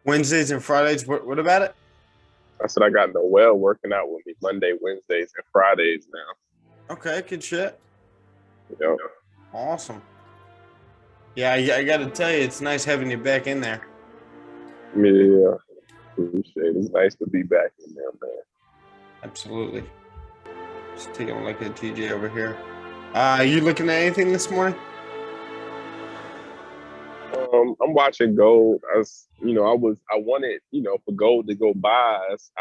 Wednesdays and Fridays. What about it? I said I got Noel working out with me Monday, Wednesdays, and Fridays now. Okay, good shit. You know, Awesome. Yeah, I got to tell you, it's nice having you back in there. yeah, appreciate it. It's nice to be back in there, man. Absolutely. Just taking a look at TJ over here. You looking at anything this morning? I'm watching gold. I wanted, for gold to go by.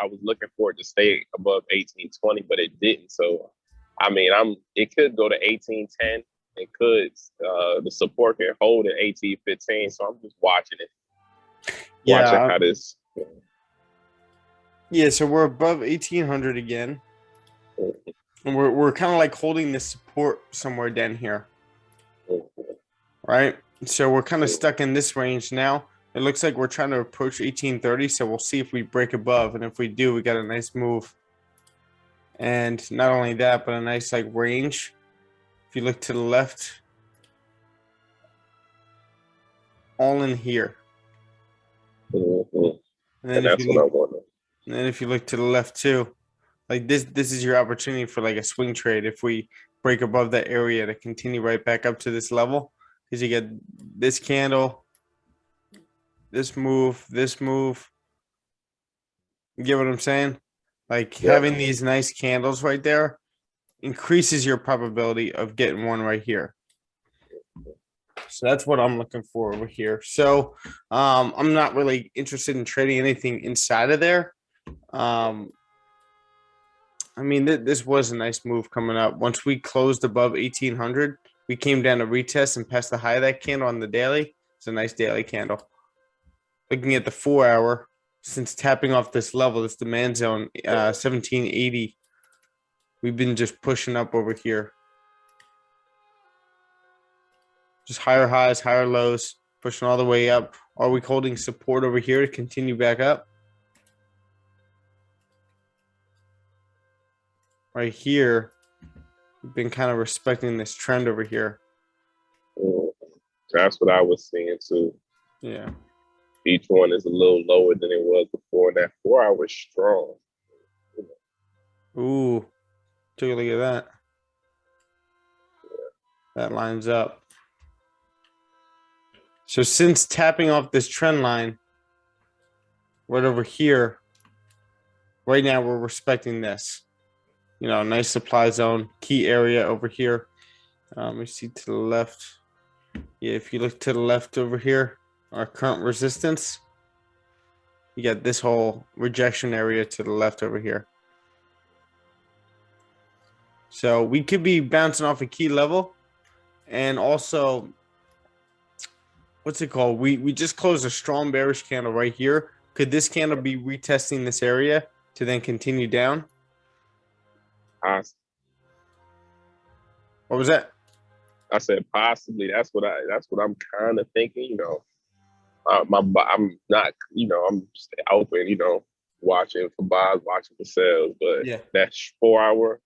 I was looking for it to stay above 1820, but it didn't. So, I mean, it could go to 1810. It could, the support can hold at 1815. So I'm just watching Yeah. how this. Yeah, so we're above 1800 again. And we're kind of like holding this support somewhere down here, right? So we're kind of stuck in this range now. It looks like we're trying to approach 1830, so we'll see if we break above, and if we do, we got a nice move. And not only that, but a nice like range. If you look to the left, all in here. Mhm. And then And if that's you what I look, wanted. and then if you look to the left too, like this is your opportunity for like a swing trade. If we break above that area to continue right back up to this level, because you get this candle, this move, this move. You get what I'm saying? Like Yep. having these nice candles right there increases your probability of getting one right here. So that's what I'm looking for over here. So I'm not really interested in trading anything inside of there. Um, I mean, this was a nice move coming up. Once we closed above 1800, we came down to retest and passed the high of that candle on the daily. It's a nice daily candle. Looking at the 4 hour, since tapping off this level, this demand zone, 1780, we've been just pushing up over here. Just higher highs, higher lows, pushing all the way up. Are we holding support over here to continue back up? Right here, we've been kind of respecting this trend over here. Mm. That's what I was seeing too. Yeah. Each one is a little lower than it was before. And that 4 hour is strong. Ooh, take a look at that. That lines up. So since tapping off this trend line right over here, right now we're respecting this. Nice supply zone, key area over here. We see to the left. Yeah, if you look to the left over here, our current resistance, you got this whole rejection area to the left over here. So we could be bouncing off a key level. And also, what's it called? We just closed a strong bearish candle right here. Could this candle be retesting this area to then continue down? I, What was that? I said possibly. That's what I'm kind of thinking. I'm not. I'm just open. Watching for buys, watching for sales. But Yeah. that 4 hour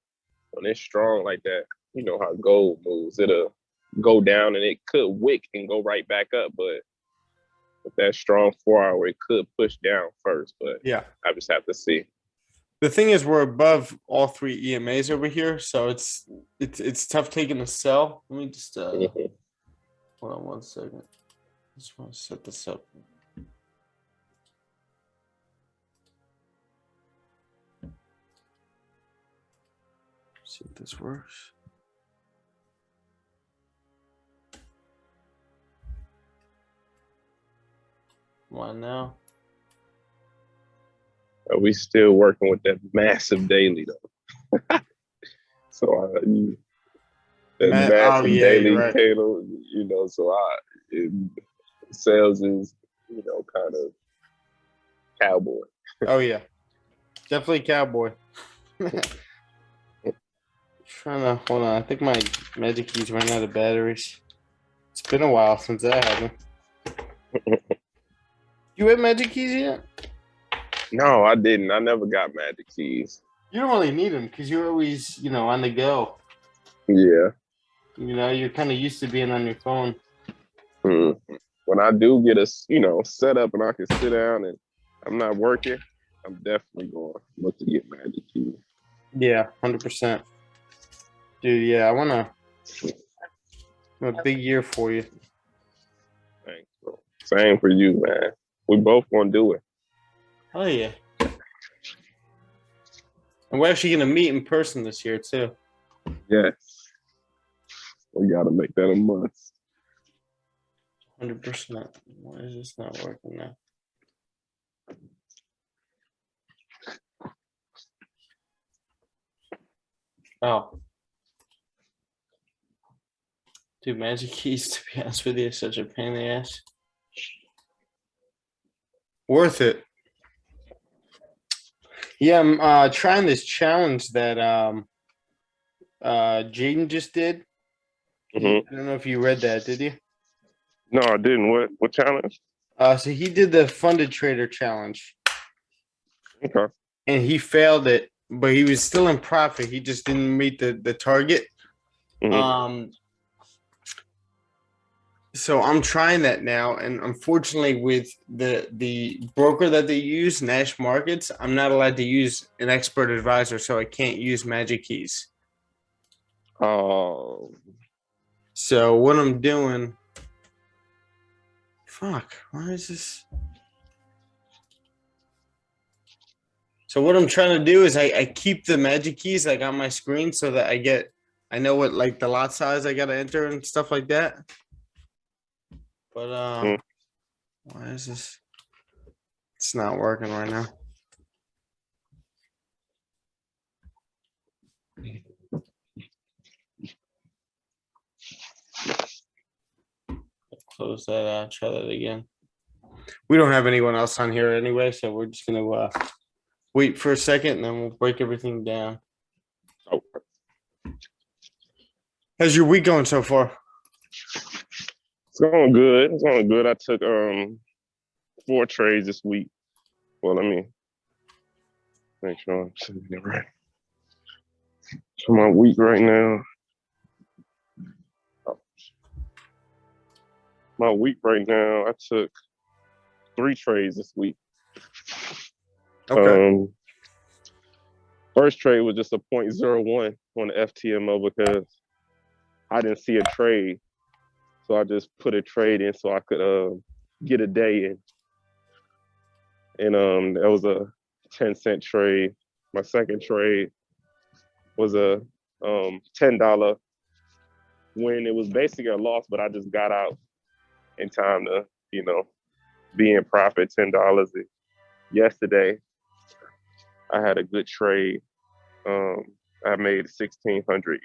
when it's strong like that, you know how gold moves. It'll go down and it could wick and go right back up. But with that strong 4 hour, it could push down first. But Yeah. I just have to see. The thing is, we're above all three EMAs over here, so it's tough taking a sell. Let me just Mhm. hold on 1 second. Just want to set this up. See if this works. Why now? We still working with that massive daily though. So that Oh massive yeah, you're daily right. candle, it, sales is, kind of cowboy. Oh yeah, definitely cowboy. Trying to hold on. I think my magic keys ran out of batteries. It's been a while since that happened. You have magic keys yet? No, I didn't. I never got magic keys. You don't really need them because you're always, on the go. Yeah. You're kind of used to being on your phone. Hmm. when I do get a set up and I can sit down and I'm not working, I'm definitely going to look to get Magic Keys. Yeah, 100%. Dude, yeah, I want to a big year for you. Thanks, bro. Same for you, man. We both gonna do it. Oh yeah. And we're actually gonna meet in person this year too. Yes. We gotta make that a must. 100%. Why is this not working now? Oh. Dude, Magic Keys, to be honest with you, is such a pain in the ass. Worth it. Yeah, I'm trying this challenge that Jaden just did. Mhm. I don't know if you read that, did you? No, I didn't. What challenge? So he did the funded trader challenge Okay. and he failed it, but he was still in profit. He just didn't meet the target. Mhm. So I'm trying that now, and unfortunately, with the broker that they use, Nash Markets, I'm not allowed to use an expert advisor, so I can't use Magic Keys. Oh. So what I'm doing, fuck, why is this? So what I'm trying to do is I keep the Magic Keys like on my screen so that I know what like the lot size I gotta enter and stuff like that. But why is this? It's not working right now. Close that out. Try that again. We don't have anyone else on here anyway, so we're just gonna wait for a second and then we'll break everything down. Oh. How's your week going so far? It's going good. It's going good. I took 4 trades this week. Well, let me make sure I'm saying it right. So my week right now. My week right now, I took 3 trades this week. Okay. First trade was just a 0.01 on the FTMO because I didn't see a trade. So I just put a trade in so I could get a day in. And that was a 10-cent trade. My second trade was a $10 win. It was basically a loss, but I just got out in time to, be in profit, $10. Yesterday, I had a good trade. I made 1,600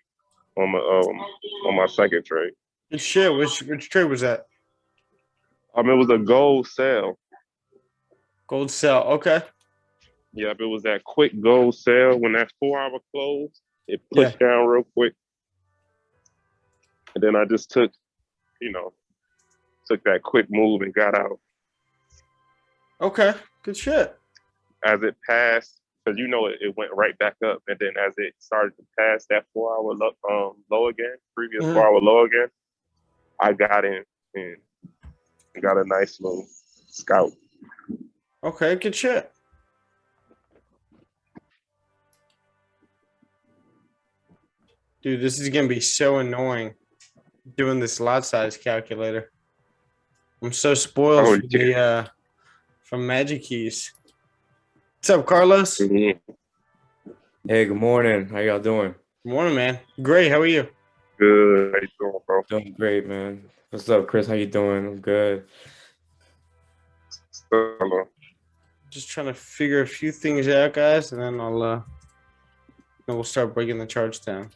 on my second trade. Good shit. Which trade was that? It was a gold sell. Gold sell. Okay. Yep, it was that quick gold sell when that 4-hour closed. It Yeah. pushed down real quick, and then I just took that quick move and got out. Okay. Good shit. As it passed, because it went right back up, and then as it started to pass that 4-hour low again, previous 4-hour low again, I got in and got a nice little scout. Okay. Good shit. Dude, this is gonna be so annoying doing this lot size calculator. I'm so spoiled from Magic Keys. What's up, Carlos? Mm-hmm. Hey, good morning. How y'all doing? Good morning, man. Great. How are you? Good. How you doing, bro? Doing great, man. What's up, Chris? How you doing? I'm good. Just trying to figure a few things out, guys, and then we'll start breaking the charts down.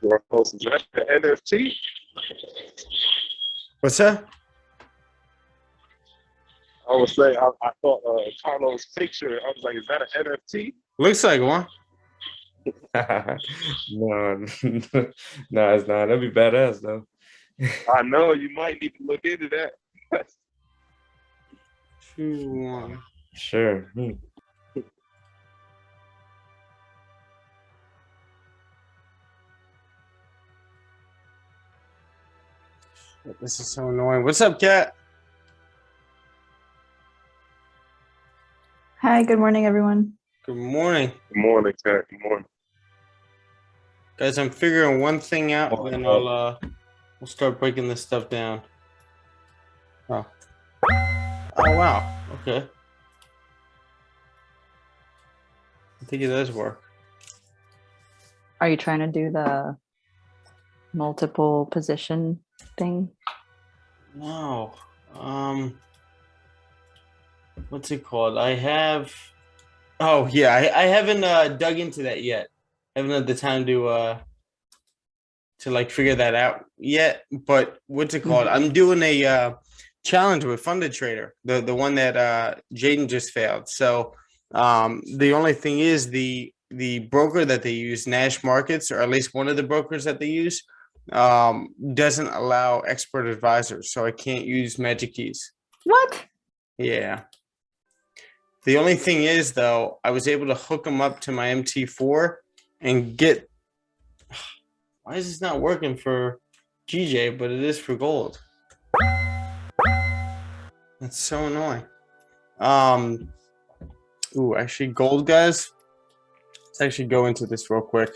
The NFT? What's that? I would say I thought Carlos' picture. I was like, is that an NFT? Looks like one. No, no, it's not. That'd be badass though. I know you might need to look into that. 2, 1. Sure. This is so annoying. What's up, Kat? Hi, good morning, everyone. Good morning. Good morning, Kat. Good morning. Guys, I'm figuring one thing out, Oh, then oh. we'll start breaking this stuff down. Oh. Oh wow. Okay. I think it does work. Are you trying to do the multiple position thing? No. What's it called? I have. Oh yeah, I haven't dug into that yet. I haven't had the time to like figure that out yet. But what's it called? I'm doing a challenge with Funded Trader, the one that Jaden just failed. So the only thing is the broker that they use, Nash Markets, or at least one of the brokers that they use, doesn't allow expert advisors, so I can't use Magic Keys. What? Yeah. The only thing is, though, I was able to hook them up to my MT4 and get. Why is this not working for GJ, but it is for gold? That's so annoying. Ooh, actually, gold, guys. Let's actually go into this real quick.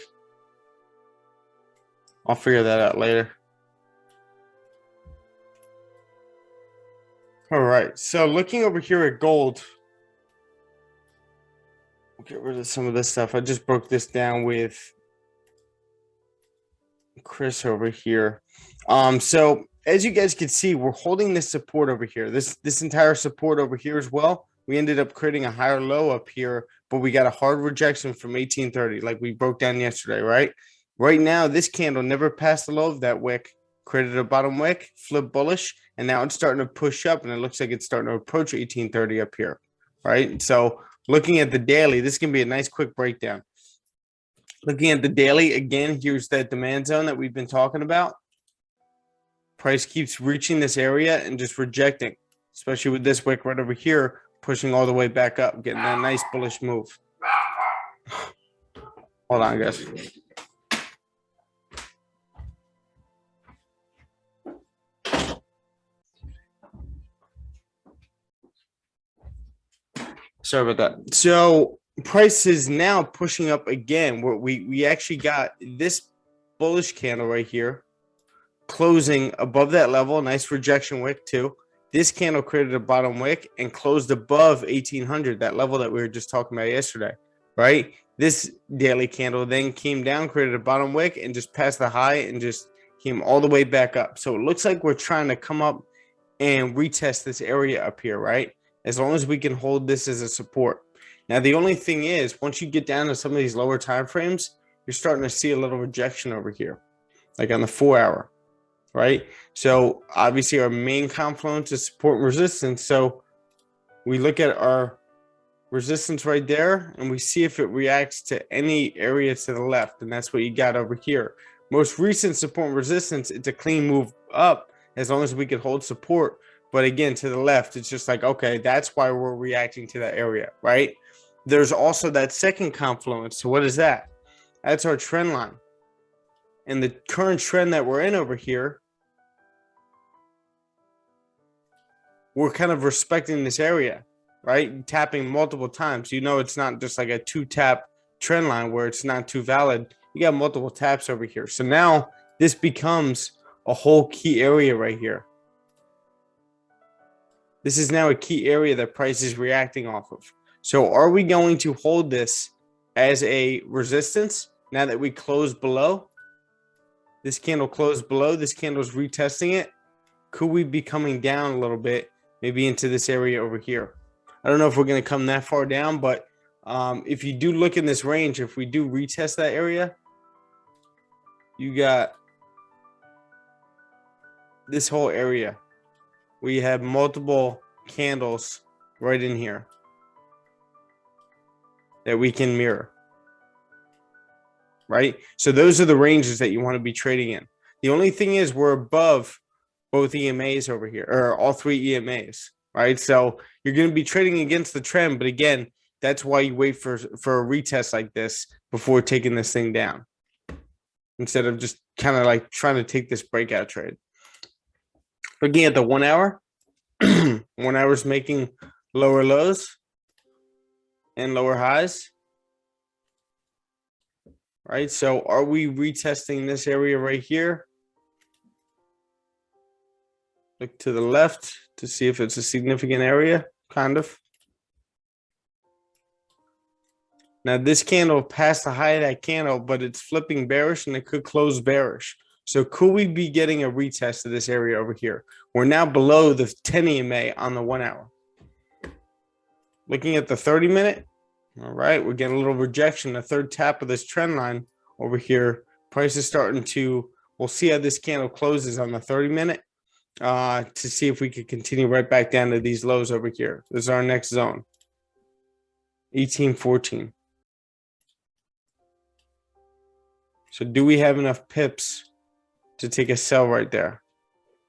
I'll figure that out later. All right, so looking over here at gold. We'll get rid of some of this stuff. I just broke this down with Chris over here. So as you guys can see, we're holding this support over here. This entire support over here as well. We ended up creating a higher low up here, but we got a hard rejection from 1830, like we broke down yesterday, right? Right now, this candle never passed the low of that wick, created a bottom wick, flipped bullish, and now it's starting to push up, and it looks like it's starting to approach 1830 up here, right? So looking at the daily, this can be a nice quick breakdown. Looking at the daily, again, here's that demand zone that we've been talking about. Price keeps reaching this area and just rejecting, especially with this wick right over here, pushing all the way back up, getting that nice bullish move. Hold on, guys. Sorry about that. So price is now pushing up again. Where we actually got this bullish candle right here closing above that level. Nice rejection wick too. This candle created a bottom wick and closed above 1800, that level that we were just talking about yesterday, right? This daily candle then came down, created a bottom wick, and just passed the high and just came all the way back up. So it looks like we're trying to come up and retest this area up here, right? As long as we can hold this as a support. Now, the only thing is, once you get down to some of these lower time frames, you're starting to see a little rejection over here, like on the 4 hour, right? So obviously our main confluence is support and resistance. So we look at our resistance right there and we see if it reacts to any area to the left, and that's what you got over here. Most recent support and resistance, it's a clean move up as long as we could hold support. But again, to the left, it's just like, okay, that's why we're reacting to that area, right? There's also that second confluence. So what is that? That's our trend line. And the current trend that we're in over here, we're kind of respecting this area, right? Tapping multiple times. You know, it's not just like a 2-tap trend line where it's not too valid. You got multiple taps over here. So now this becomes a whole key area right here. This is now a key area that price is reacting off of. So are we going to hold this as a resistance now that we closed below? This candle closed below. This candle's retesting it. Could we be coming down a little bit, maybe into this area over here? I don't know if we're going to come that far down, but if you do look in this range, if we do retest that area, you got this whole area. We have multiple candles right in here that we can mirror, right? So those are the ranges that you want to be trading in. The only thing is we're above both EMAs over here, or all 3 EMAs, right? So you're going to be trading against the trend, but again, that's why you wait for a retest like this before taking this thing down, instead of just kind of like trying to take this breakout trade. Looking at the 1 hour, 1 hour is making lower lows and lower highs. Right, so are we retesting this area right here? Look to the left to see if it's a significant area, kind of. Now this candle passed the high of that candle, but it's flipping bearish and it could close bearish. So could we be getting a retest of this area over here? We're now below the 10 EMA on the 1 hour. Looking at the 30-minute, all right, we're getting a little rejection, a third tap of this trend line over here. Price is starting to, we'll see how this candle closes on the 30-minute to see if we could continue right back down to these lows over here. This is our next zone, 1814. So do we have enough pips to take a sell right there?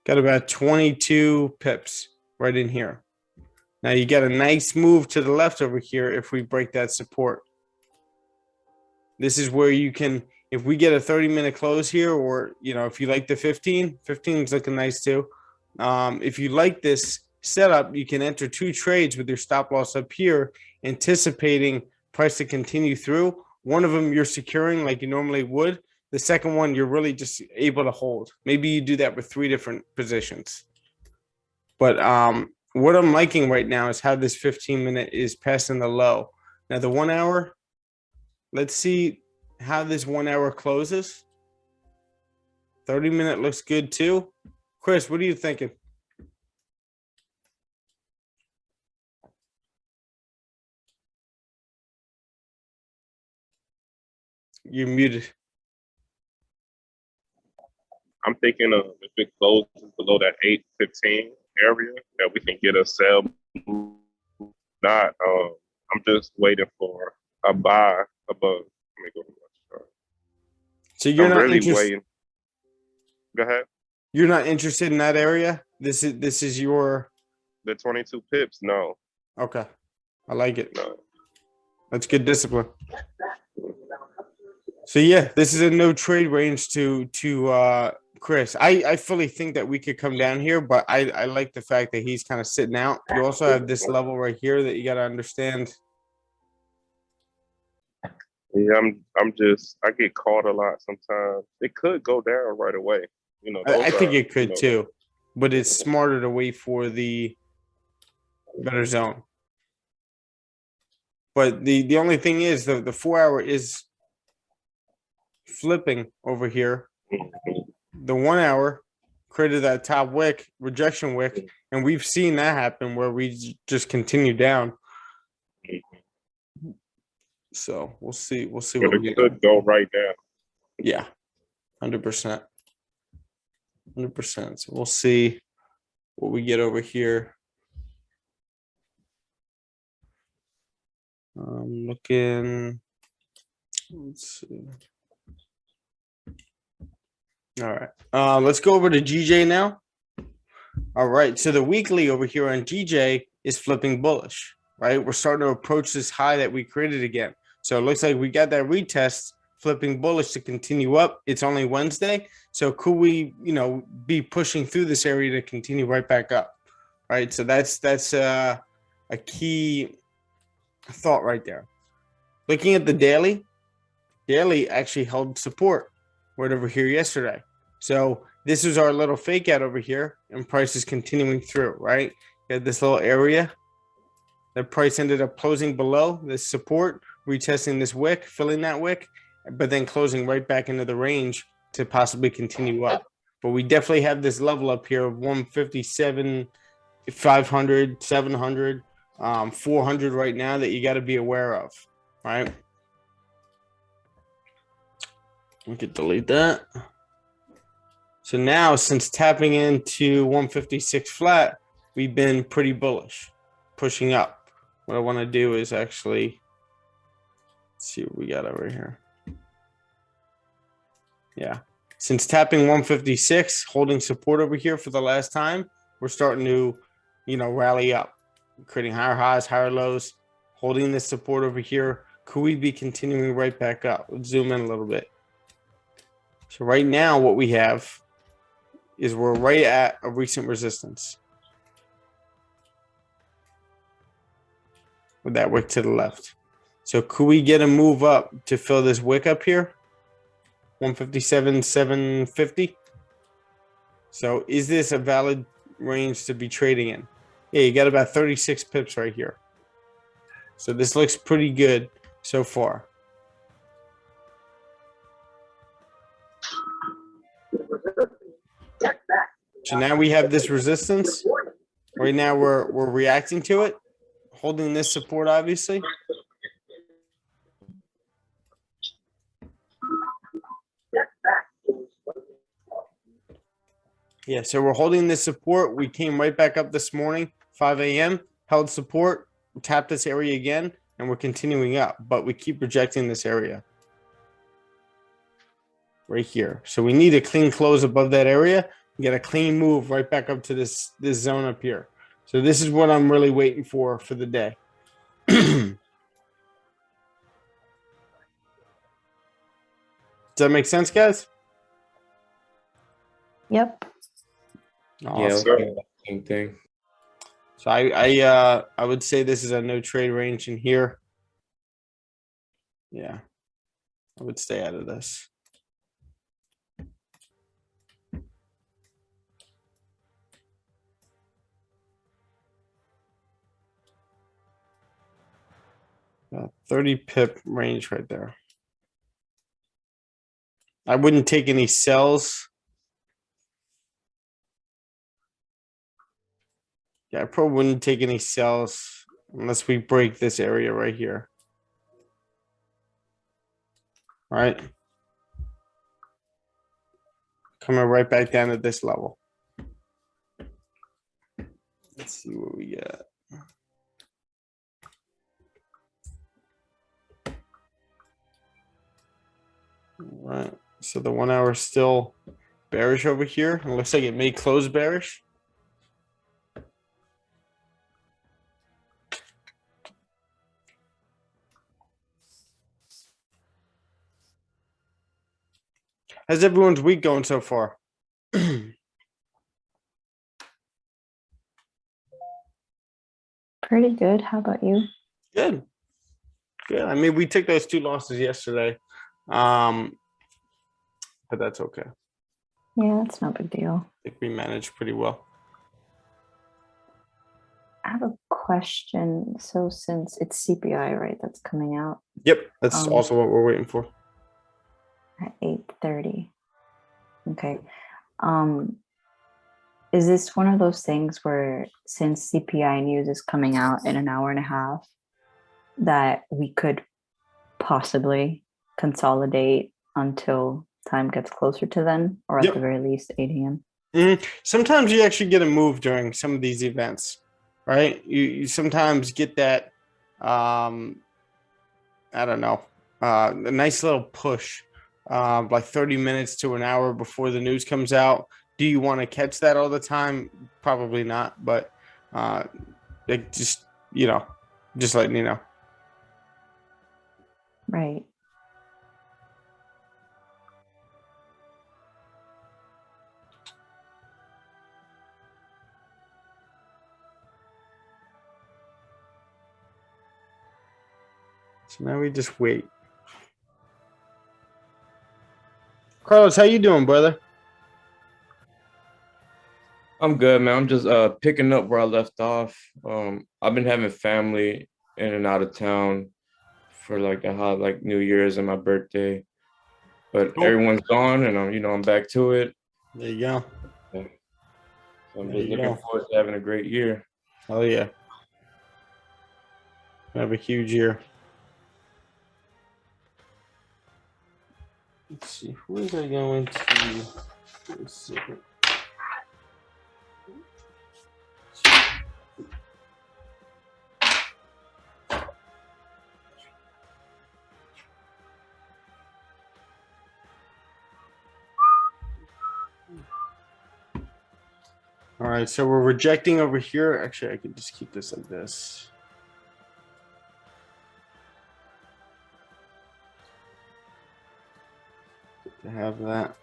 Got about 22 pips right in here. Now you got a nice move to the left over here if we break that support. This is where you can, if we get a 30-minute close here, or, you know, if you like the 15 is looking nice too. If you like this setup, you can enter 2 trades with your stop loss up here, anticipating price to continue through. One of them you're securing like you normally would. The second one, you're really just able to hold. Maybe you do that with 3 different positions. But what I'm liking right now is how this 15-minute is passing the low. Now the 1 hour, let's see how this 1 hour closes. 30-minute looks good too. Chris, what are you thinking? You're muted. I'm thinking of if it closes below that 815 area, that we can get a sell. Not, I'm just waiting for a buy above. Let me go to my chart. So you're I'm not really interested. waiting. Go ahead. You're not interested in that area. This is your. The 22 pips? No, Okay, I like it. no. That's good discipline. So yeah, this is a no trade range to Chris. I fully think that we could come down here, but I like the fact that he's kind of sitting out. You also have this level right here that you got to understand. Yeah, I get caught a lot sometimes. It could go down right away. You know, I think it you could know, too, but it's smarter to wait for the better zone. But the only thing is the 4 hour is flipping over here. The 1 hour created that top wick, rejection wick, and we've seen that happen where we just continue down. So we'll see. We'll see but what we it get. could go right down. Yeah, 100%. 100%. So we'll see what we get over here. Looking. Let's see. All right. Let's go over to GJ now. All right. So the weekly over here on GJ is flipping bullish, right? We're starting to approach this high that we created again. So it looks like we got that retest flipping bullish to continue up. It's only Wednesday. So could we, be pushing through this area to continue right back up? Right. So that's a key thought right there. Looking at the daily actually held support right over here yesterday. So this is our little fake out over here, and price is continuing through, right? You had this little area. The price ended up closing below this support, retesting this wick, filling that wick, but then closing right back into the range to possibly continue up. But we definitely have this level up here of 157, 500, 700, 400 right now that you got to be aware of, right? We could delete that. So now, since tapping into 156 flat, we've been pretty bullish, pushing up. What I want to do is actually see what we got over here. Yeah. Since tapping 156, holding support over here for the last time, we're starting to, rally up, creating higher highs, higher lows, holding this support over here. Could we be continuing right back up? Let's zoom in a little bit. So right now what we have is we're right at a recent resistance. With that wick to the left. So could we get a move up to fill this wick up here? 157,750. So is this a valid range to be trading in? Yeah, you got about 36 pips right here. So this looks pretty good so far. So now we have this resistance. Right now we're reacting to it, holding this support obviously. Yeah, so we're holding this support. We came right back up this morning, 5 a.m., held support, tapped this area again, and we're continuing up, but we keep rejecting this area right here. So we need a clean close above that area, get a clean move right back up to this zone up here. So this is what I'm really waiting for the day. Does that make sense, guys? Yep. Yeah, Awesome. same thing. So I would say this is a no trade range in here. Yeah, I would stay out of this. Yeah, 30 pip range right there. I wouldn't take any sells. Yeah, I probably wouldn't take any sells unless we break this area right here. All right. Coming right back down to this level. Let's see what we got. All right. So the 1 hour is still bearish over here. It looks like it may close bearish. How's everyone's week going so far? Pretty good. How about you? Good. Good. I mean, we took those 2 losses yesterday. But that's okay. Yeah, it's no big deal. I think we managed pretty well. I have a question. So since it's CPI, right, that's coming out Yep. That's also what we're waiting for. at 8:30. Okay. Is this one of those things where since CPI news is coming out in an hour and a half, that we could possibly consolidate until time gets closer to then, or at Yep. the very least 8 a.m.? Sometimes you actually get a move during some of these events, right? You sometimes get that, I don't know, a nice little push, like 30 minutes to an hour before the news comes out. Do you want to catch that all the time? Probably not, but like just, just letting you know. Right. So now we just wait. Carlos, how you doing, brother? I'm good, man. I'm just picking up where I left off. I've been having family in and out of town for like New Year's and my birthday, but Cool. everyone's gone, and I'm back to it. There you go. Yeah. So I'm There just you looking go. forward to having a great year. Oh yeah. Have a huge year. Let's see, who is I going to? Let's see. All right, so we're rejecting over here. Actually, I could just keep this like this. Good to have that.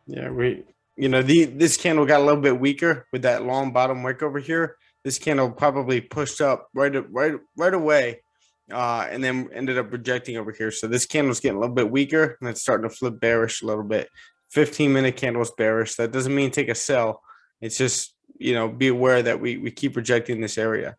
Yeah, this candle got a little bit weaker with that long bottom wick over here. This candle probably pushed up right away, and then ended up rejecting over here. So this candle's getting a little bit weaker, and it's starting to flip bearish a little bit. 15-minute candle's bearish. That doesn't mean take a sell. It's just, be aware that we keep rejecting this area.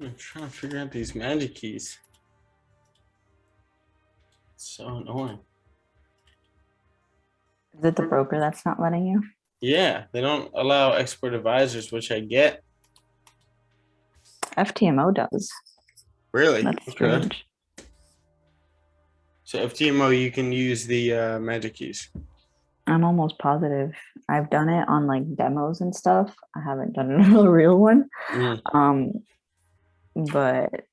I'm trying to figure out these magic keys. It's so annoying. Is it the broker that's not letting you? Yeah, they don't allow expert advisors, which I get. FTMO does. Really? That's Okay. strange. So FTMO, you can use the magic keys. I'm almost positive. I've done it on like demos and stuff. I haven't done it on a real one. Mm. But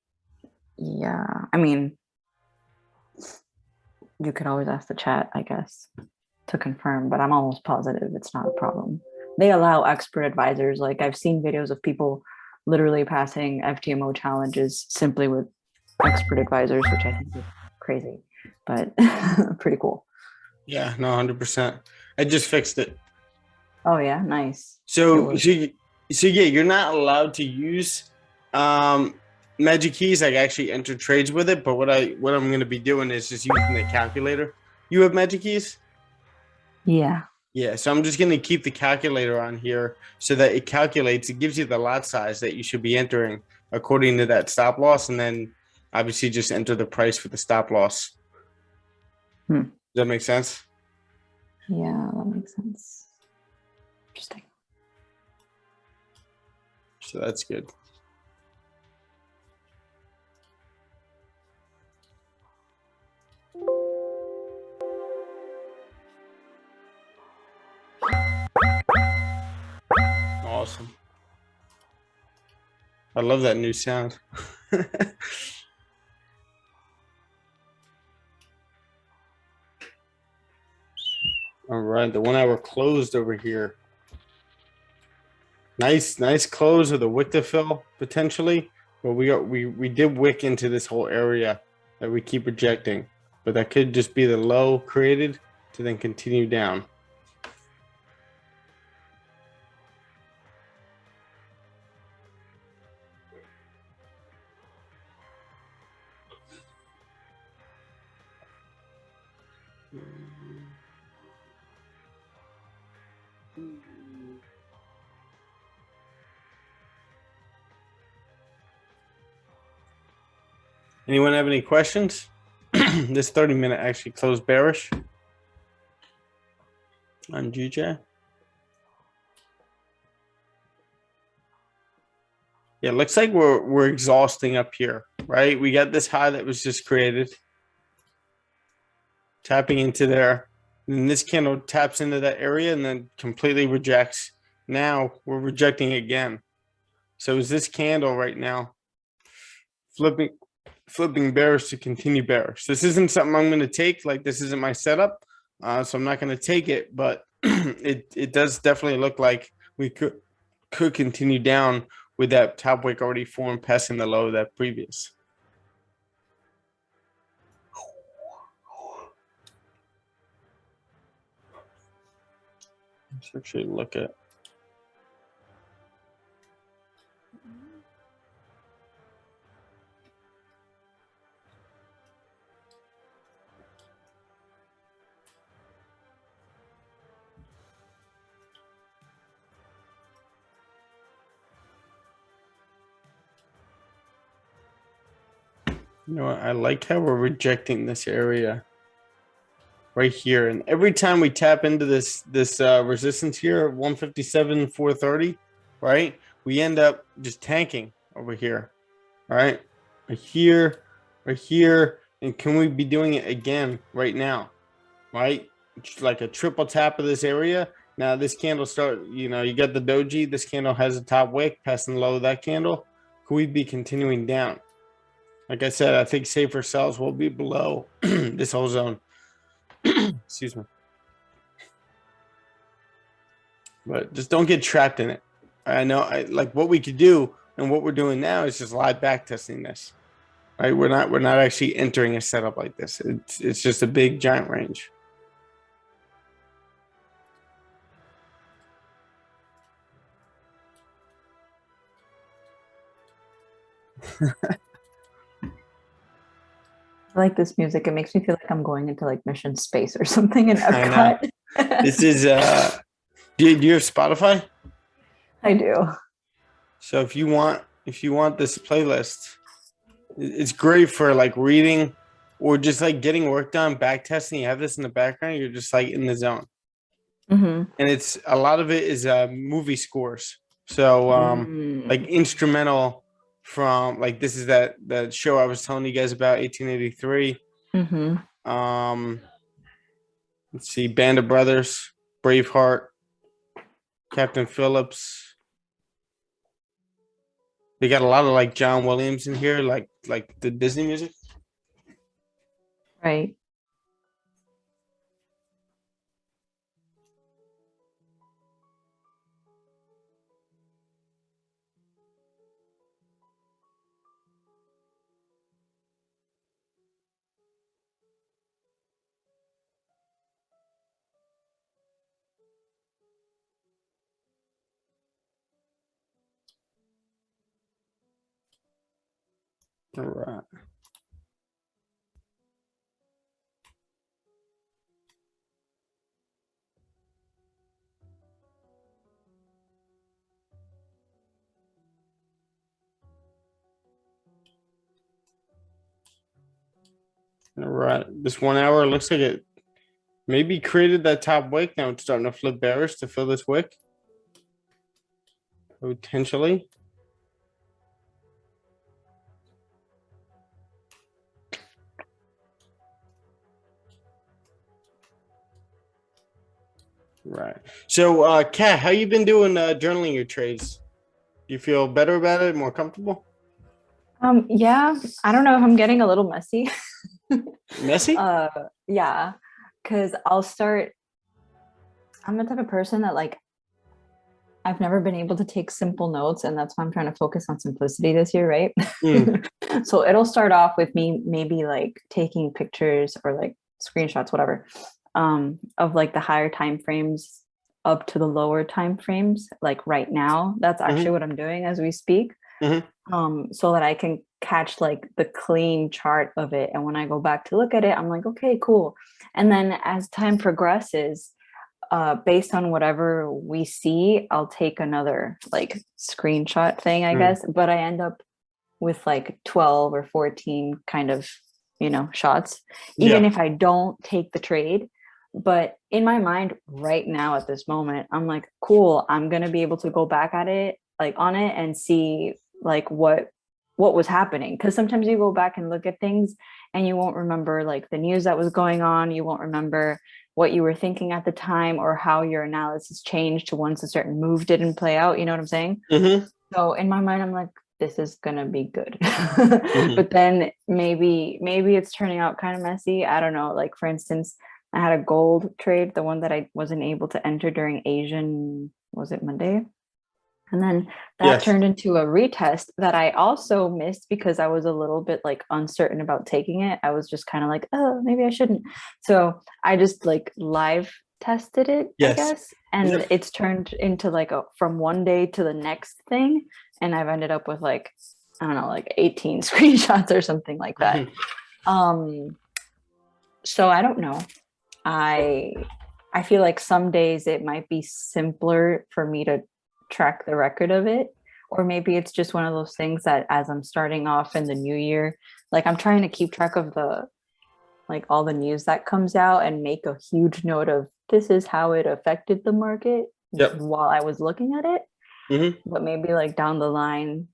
yeah, I mean, you could always ask the chat, I guess, to confirm, but I'm almost positive it's not a problem. They allow expert advisors. Like I've seen videos of people literally passing FTMO challenges simply with expert advisors, which I think is crazy, but pretty cool. Yeah, no, 100%. I just fixed it. Oh yeah, nice. So yeah, you're not allowed to use magic keys, like actually enter trades with it. But what I'm going to be doing is just using the calculator. You have magic keys? Yeah. Yeah, so I'm just going to keep the calculator on here so that it calculates. It gives you the lot size that you should be entering according to that stop loss, and then obviously just enter the price for the stop loss. Does that make sense? Yeah, that makes sense. Interesting. So that's good. Awesome. I love that new sound. All right, the 1 hour closed over here. Nice close with a wick to fill potentially, but we did wick into this whole area that we keep rejecting, but that could just be the low created to then continue down. Anyone have any questions? This 30-minute actually closed bearish on GJ. Yeah, looks like we're exhausting up here, right? We got this high that was just created, tapping into there, and this candle taps into that area and then completely rejects. Now we're rejecting again. So is this candle right now flipping bearish to continue bearish? This isn't something I'm going to take. Like, this isn't my setup, so I'm not going to take it. But it does definitely look like we could continue down with that top wick already formed, passing the low of that previous. Let's actually look at. You know what? I like how we're rejecting this area right here, and every time we tap into this resistance here, 157, 430, right? We end up just tanking over here. All right, right here, right here. And can we be doing it again right now? Right? It's like a triple tap of this area. Now this candle you got the doji. This candle has a top wick passing low of that candle. Could we be continuing down? Like I said, I think safer sells will be below this whole zone. Excuse me. But just don't get trapped in it. I know like what we could do and what we're doing now is just live back testing this. Right? We're not actually entering a setup like this. It's just a big giant range. I like this music. It makes me feel like I'm going into like Mission Space or something in I know. Epcot. This is do you have Spotify? I do. So if you want this playlist, it's great for like reading or just like getting work done, back testing. You have this in the background, you're just like in the zone. Mm-hmm. And it's a lot of it is movie scores. So like instrumental from like this is that show I was telling you guys about, 1883. Mm-hmm. Let's see, Band of Brothers, Braveheart, Captain Phillips. They got a lot of like John Williams in here, like the Disney music. Right. All right. All right. This 1 hour looks like it maybe created that top wick. Now it's starting to flip bearish to fill this wick. Potentially. Right. So, Kat, how you been doing journaling your trades? Do you feel better about it, more comfortable? Yeah, I don't know if I'm getting a little messy. Messy? Yeah, because I'm the type of person that like I've never been able to take simple notes, and that's why I'm trying to focus on simplicity this year, right? So it'll start off with me maybe like taking pictures or like screenshots, whatever, of like the higher time frames up to the lower time frames, like right now. That's actually what I'm doing as we speak. So that I can catch like the clean chart of it. And when I go back to look at it, I'm like, okay, cool. And then as time progresses, based on whatever we see, I'll take another like screenshot thing, I guess. But I end up with like 12 or 14 kind of, shots, even if I don't take the trade. But in my mind right now at this moment, I'm like, cool, I'm going to be able to go back at it, like on it, and see like what was happening. Because sometimes you go back and look at things and you won't remember like the news that was going on. You won't remember what you were thinking at the time or how your analysis changed to once a certain move didn't play out. You know what I'm saying? So in my mind, I'm like, this is gonna be good. But then maybe it's turning out kind of messy. I don't know. Like for instance, I had a gold trade, the one that I wasn't able to enter during Asian, was it Monday? And then that turned into a retest that I also missed because I was a little bit like uncertain about taking it. I was just kind of like, oh, maybe I shouldn't. So I just like live tested it, I guess. And it's turned into like from one day to the next thing. And I've ended up with like, I don't know, like 18 screenshots or something like that. So I don't know. I feel like some days it might be simpler for me to track the record of it, or maybe it's just one of those things that as I'm starting off in the new year, like I'm trying to keep track of the like all the news that comes out and make a huge note of this is how it affected the market while I was looking at it. But maybe like down the line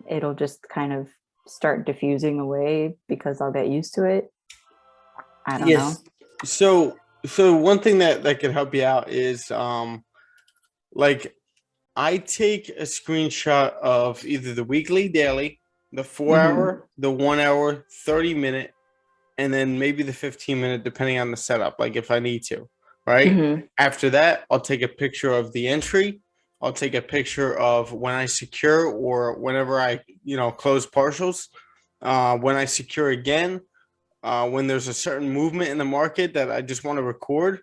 it'll just kind of start diffusing away because I'll get used to it. I don't know. So one thing that could help you out is like I take a screenshot of either the weekly, daily, the 4-hour, the 1 hour, 30-minute, and then maybe the 15-minute, depending on the setup, like if I need to, right? After that, I'll take a picture of the entry. I'll take a picture of when I secure or whenever I, close partials. When I secure again, when there's a certain movement in the market that I just want to record,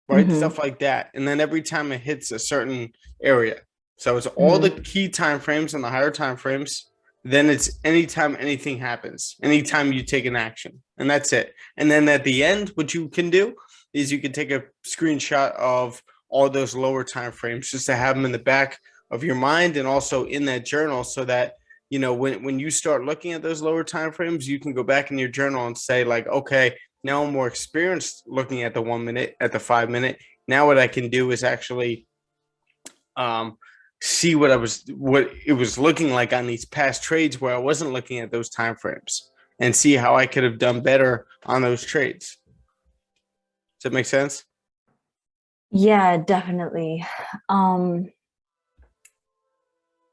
right? Stuff like that. And then every time it hits a certain area. So it's all the key time frames and the higher time frames. Then it's anytime anything happens, anytime you take an action, and that's it. And then at the end, what you can do is you can take a screenshot of all those lower time frames just to have them in the back of your mind and also in that journal, so that when you start looking at those lower time frames, you can go back in your journal and say like, okay, now I'm more experienced looking at the 1 minute, at the 5 minute. Now what I can do is actually see what it was looking like on these past trades where I wasn't looking at those time frames, and see how I could have done better on those trades. Does that make sense? Yeah, definitely. Can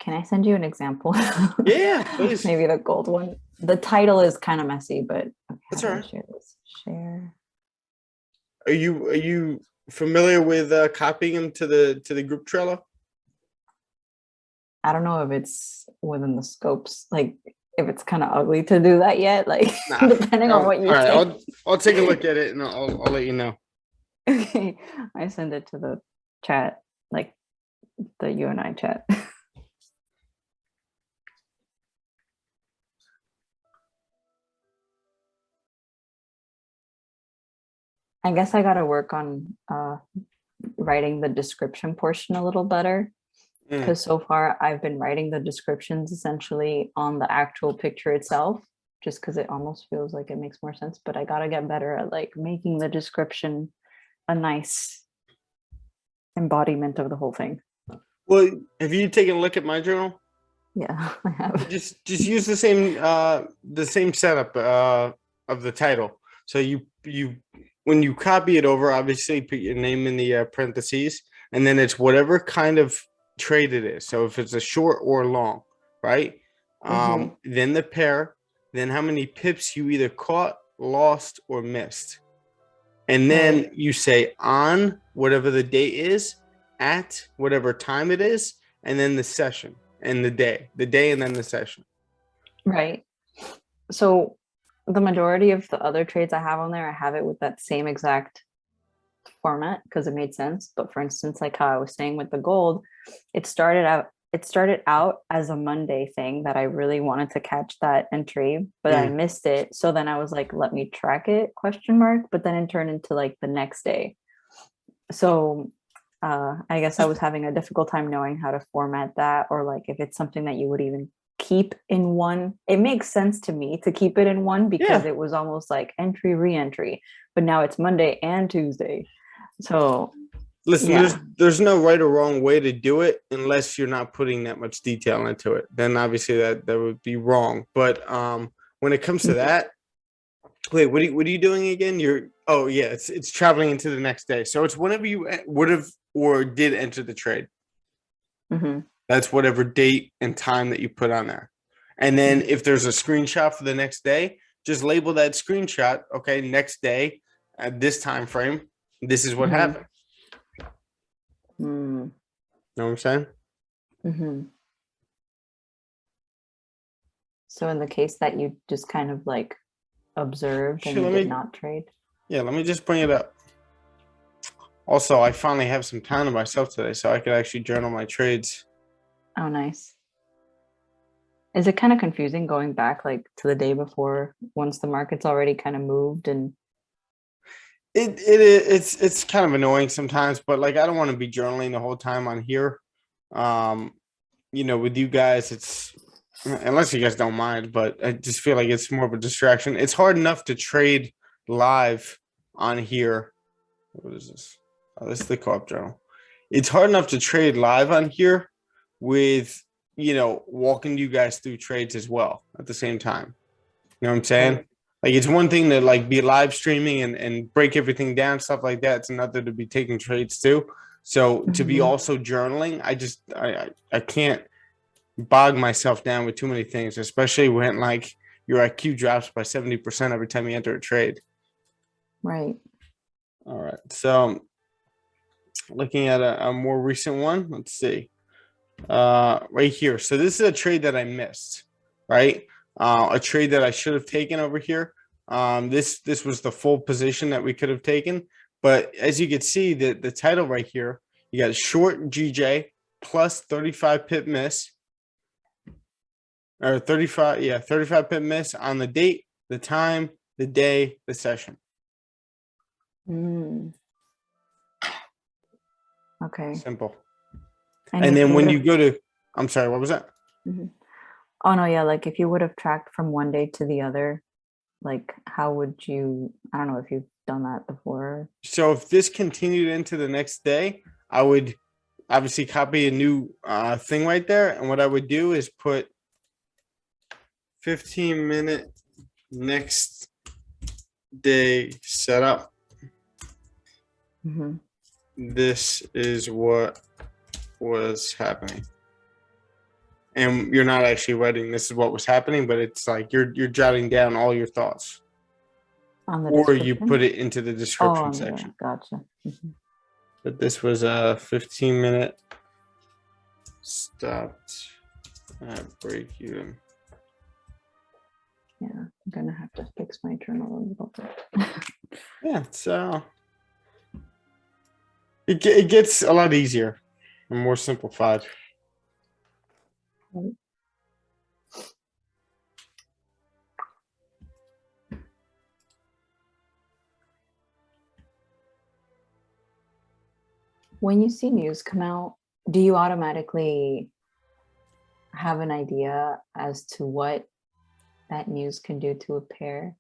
I send you an example? Yeah, please. Maybe the gold one. The title is kind of messy, but okay, that's all right. Share. Are you familiar with copying them to the group Trello? I don't know if it's within the scopes, like if it's kind of ugly to do that yet, like depending on what you say. All right, I'll take a look at it and I'll let you know. Okay, I send it to the chat, like the you and I chat. I guess I got to work on writing the description portion a little better, because so far I've been writing the descriptions essentially on the actual picture itself, just because it almost feels like it makes more sense. But I got to get better at like making the description a nice embodiment of the whole thing. Well, have you taken a look at my journal? Yeah, I have. Just use the same setup of the title. So you when you copy it over, obviously put your name in the parentheses, and then it's whatever kind of trade it is. So if it's a short or long, right? Then the pair, then how many pips you either caught, lost, or missed. And then you say on whatever the date is, at whatever time it is, and then the session and the day and then the session. Right. So the majority of the other trades I have on there, I have it with that same exact format because it made sense. But for instance, like how I was saying with the gold, it started out as a Monday thing that I really wanted to catch that entry, but I missed it. So then I was like, let me track it, ? But then it turned into like the next day. So I guess I was having a difficult time knowing how to format that, or like if it's something that you would even keep in one. It makes sense to me to keep it in one because it was almost like entry, re-entry, but now it's Monday and Tuesday. So listen, there's no right or wrong way to do it unless you're not putting that much detail into it. Then obviously that would be wrong. But when it comes to that, wait, what are you doing again? It's traveling into the next day. So it's whenever you would have or did enter the trade. That's whatever date and time that you put on there. And then if there's a screenshot for the next day, just label that screenshot. Okay, next day at this time frame, this is what happened. Know what I'm saying? So in the case that you just kind of like observed and you did not trade. Yeah, let me just bring it up. Also, I finally have some time to myself today, so I could actually journal my trades. Oh, nice. Is it kind of confusing going back like to the day before once the market's already kind of moved? And it's kind of annoying sometimes, but like I don't want to be journaling the whole time on here. With you guys, it's unless you guys don't mind, but I just feel like it's more of a distraction. It's hard enough to trade live on here. What is this? Oh, this is the co-op journal. It's hard enough to trade live on here with walking you guys through trades as well at the same time. You know what I'm saying? Right. Like it's one thing to like be live streaming and break everything down, stuff like that. It's another to be taking trades too. So to be Mhm. also journaling, I can't bog myself down with too many things, especially when like your IQ drops by 70% every time you enter a trade. Right. All right. So looking at a more recent one, let's see. Right here. So this is a trade that I missed, right? A trade that I should have taken over here. This was the full position that we could have taken. But as you can see, the title right here, you got a short GJ plus 35 pip miss. Or 35 pip miss on the date, the time, the day, the session. Mm. Okay. Simple. And And if then when would've- you go to, I'm sorry, what was that? Mhm. Oh no, yeah, like if you would have tracked from one day to the other, like how would you, I don't know if you've done that before. So if this continued into the next day, I would obviously copy a new thing right there. And what I would do is put 15-minute next day setup. Mm-hmm. This is what was happening. And you're not actually writing this is what was happening, but it's like you're jotting down all your thoughts. On the Or you description? put it into the Oh, description yeah, section. gotcha. Mhm. But this was a 15-minute stopped at break even. Yeah, I'm gonna have to fix my journal a little bit. Yeah, so it gets a lot easier and more simplified. Right. When you see news come out, do you automatically have an idea as to what that news can do to a pair,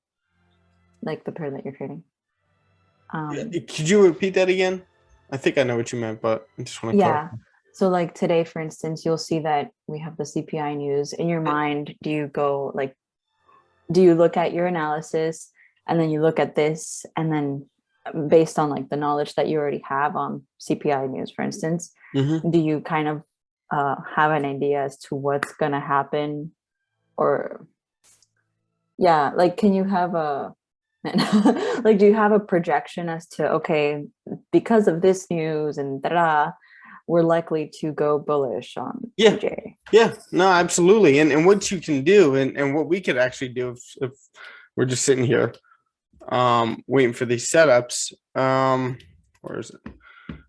like the pair that you're trading? Could you repeat that again? I think I know what you meant, but I just want to Yeah. So like today, for instance, you'll see that we have the CPI news. In your mind, do you go like, do you look at your analysis and then you look at this and then based on like the knowledge that you already have on CPI news, for instance, Mhm. do you kind of have an idea as to what's going to happen? Or yeah, like can you have a like do you have a projection as to, okay, because of this news and da we're likely to go bullish on Yeah. TJ? Yeah, no, absolutely. And what you can do and what we could actually do if we're just sitting here waiting for these setups. Where is it?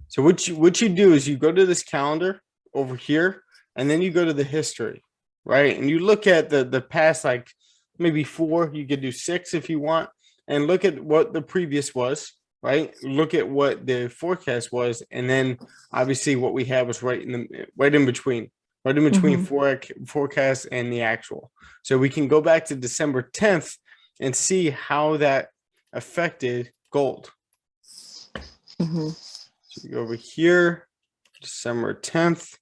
So what you do is you go to this calendar over here and then you go to the history, right? And you look at the past, like maybe 4, you could do 6 if you want, and look at what the previous was, right? Look at what the forecast was, and then obviously what we have was right in between forecast and the actual. So we can go back to December 10th and see how that affected gold. Mm-hmm. So we go over here, December 10th. It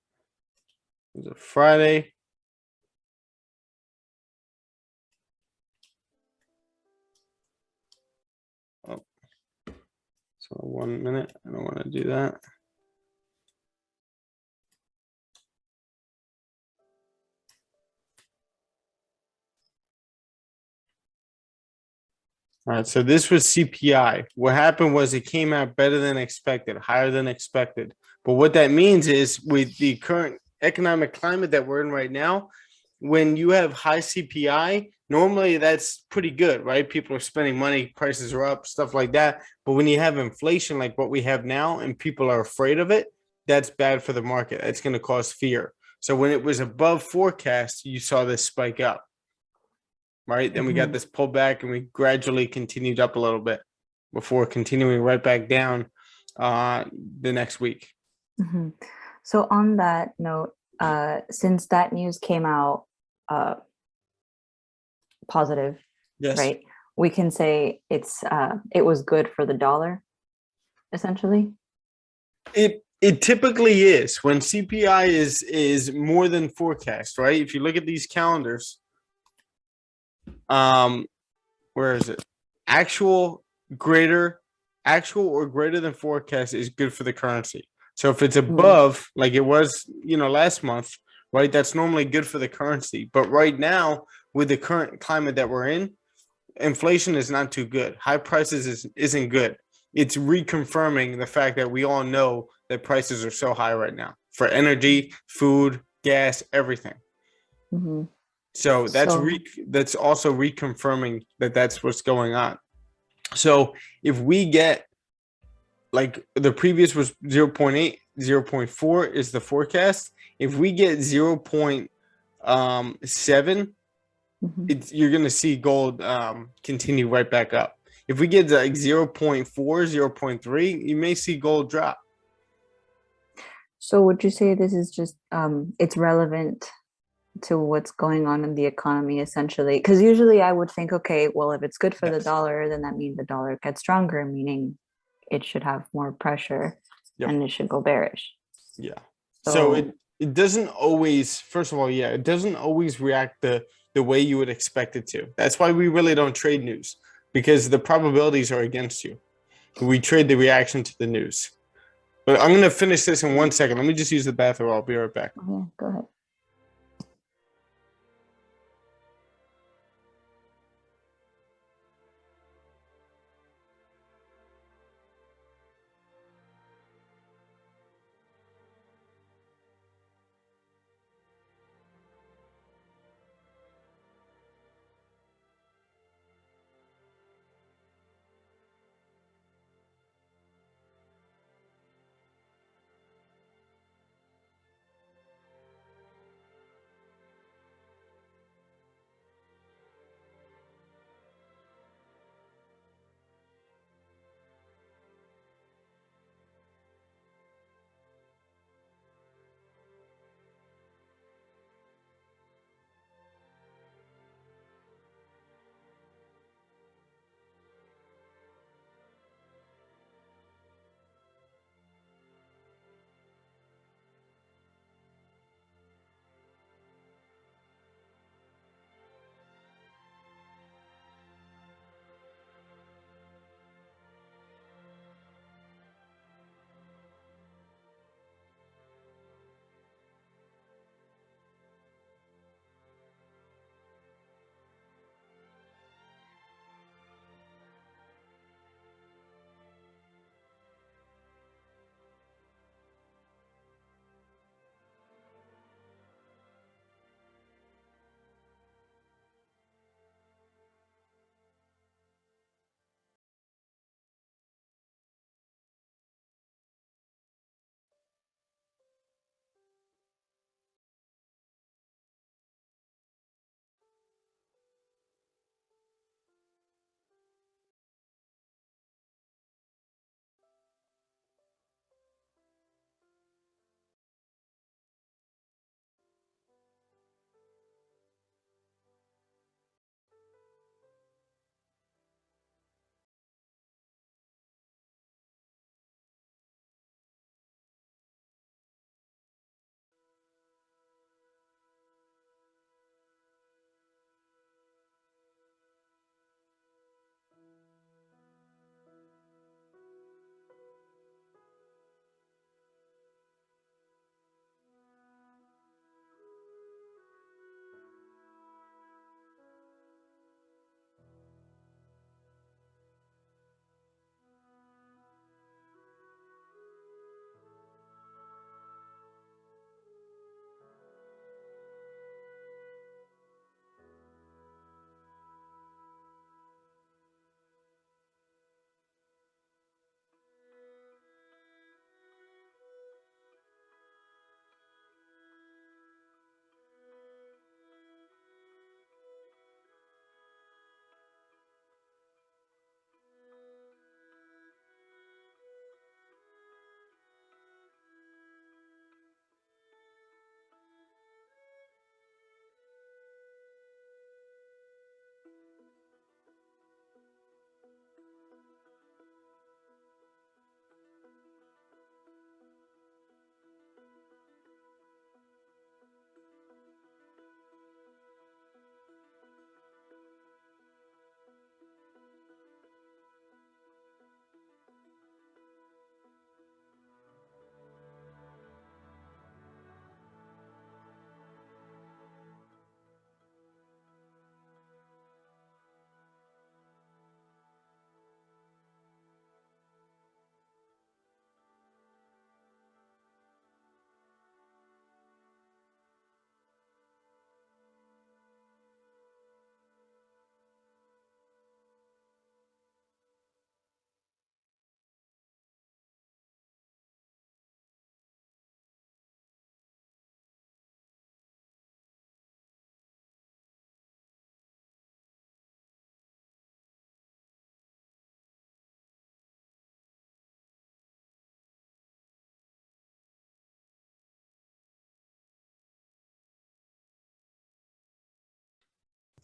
was a Friday. Oh, so 1 minute. I don't want to do that. All right, so this was CPI. What happened was it came out better than expected, higher than expected. But what that means is with the current economic climate that we're in right now, when you have high CPI, normally that's pretty good, right? People are spending money, prices are up, stuff like that. But when you have inflation like what we have now and people are afraid of it, that's bad for the market. It's going to cause fear. So when it was above forecast, you saw this spike up. Right. Then we got this pullback and we gradually continued up a little bit before continuing right back down the next week. Mm-hmm. So on that note, since that news came out positive, Yes. right? We can say it was good for the dollar, essentially. It It typically is when CPI is more than forecast, right? If you look at these calendars, where is it? Actual or greater than forecast is good for the currency. So if it's above, like it was, last month, right? That's normally good for the currency. But right now, with the current climate that we're in, inflation is not too good. High prices isn't good. It's reconfirming the fact that we all know that prices are so high right now for energy, food, gas, everything. Mm-hmm. So that's also reconfirming that that's what's going on. So if we get, like, the previous was 0.8, 0.4 is the forecast. If we get 0.7, Mm-hmm. you're going to see gold continue right back up. If we get like 0.4, 0.3, you may see gold drop. So would you say this is just it's relevant to what's going on in the economy, essentially? Because usually I would think, okay, well, if it's good for the Yes. dollar, then that means the dollar gets stronger, meaning it should have more pressure. Yep. And it should go bearish. Yeah. So So it doesn't always, first of all, it doesn't always react the way you would expect it to. That's why we really don't trade news, because the probabilities are against you. We trade the reaction to the news. But I'm going to finish this in 1 second. Let me just use the bathroom. I'll be right back. yeah, go ahead.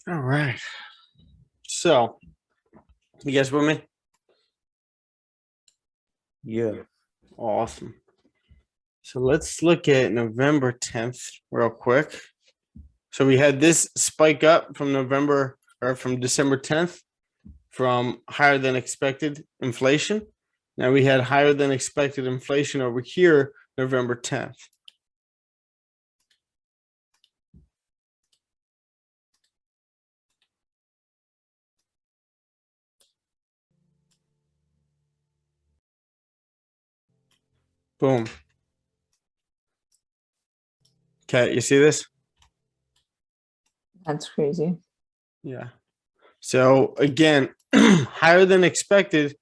All right. So, you guys with me? Yeah. Awesome. So let's look at November 10th real quick. So we had this spike up from December 10th from higher than expected inflation. Now we had higher than expected inflation over here, November 10th. Boom. Okay, you see this? That's crazy. Yeah. So again, higher than expected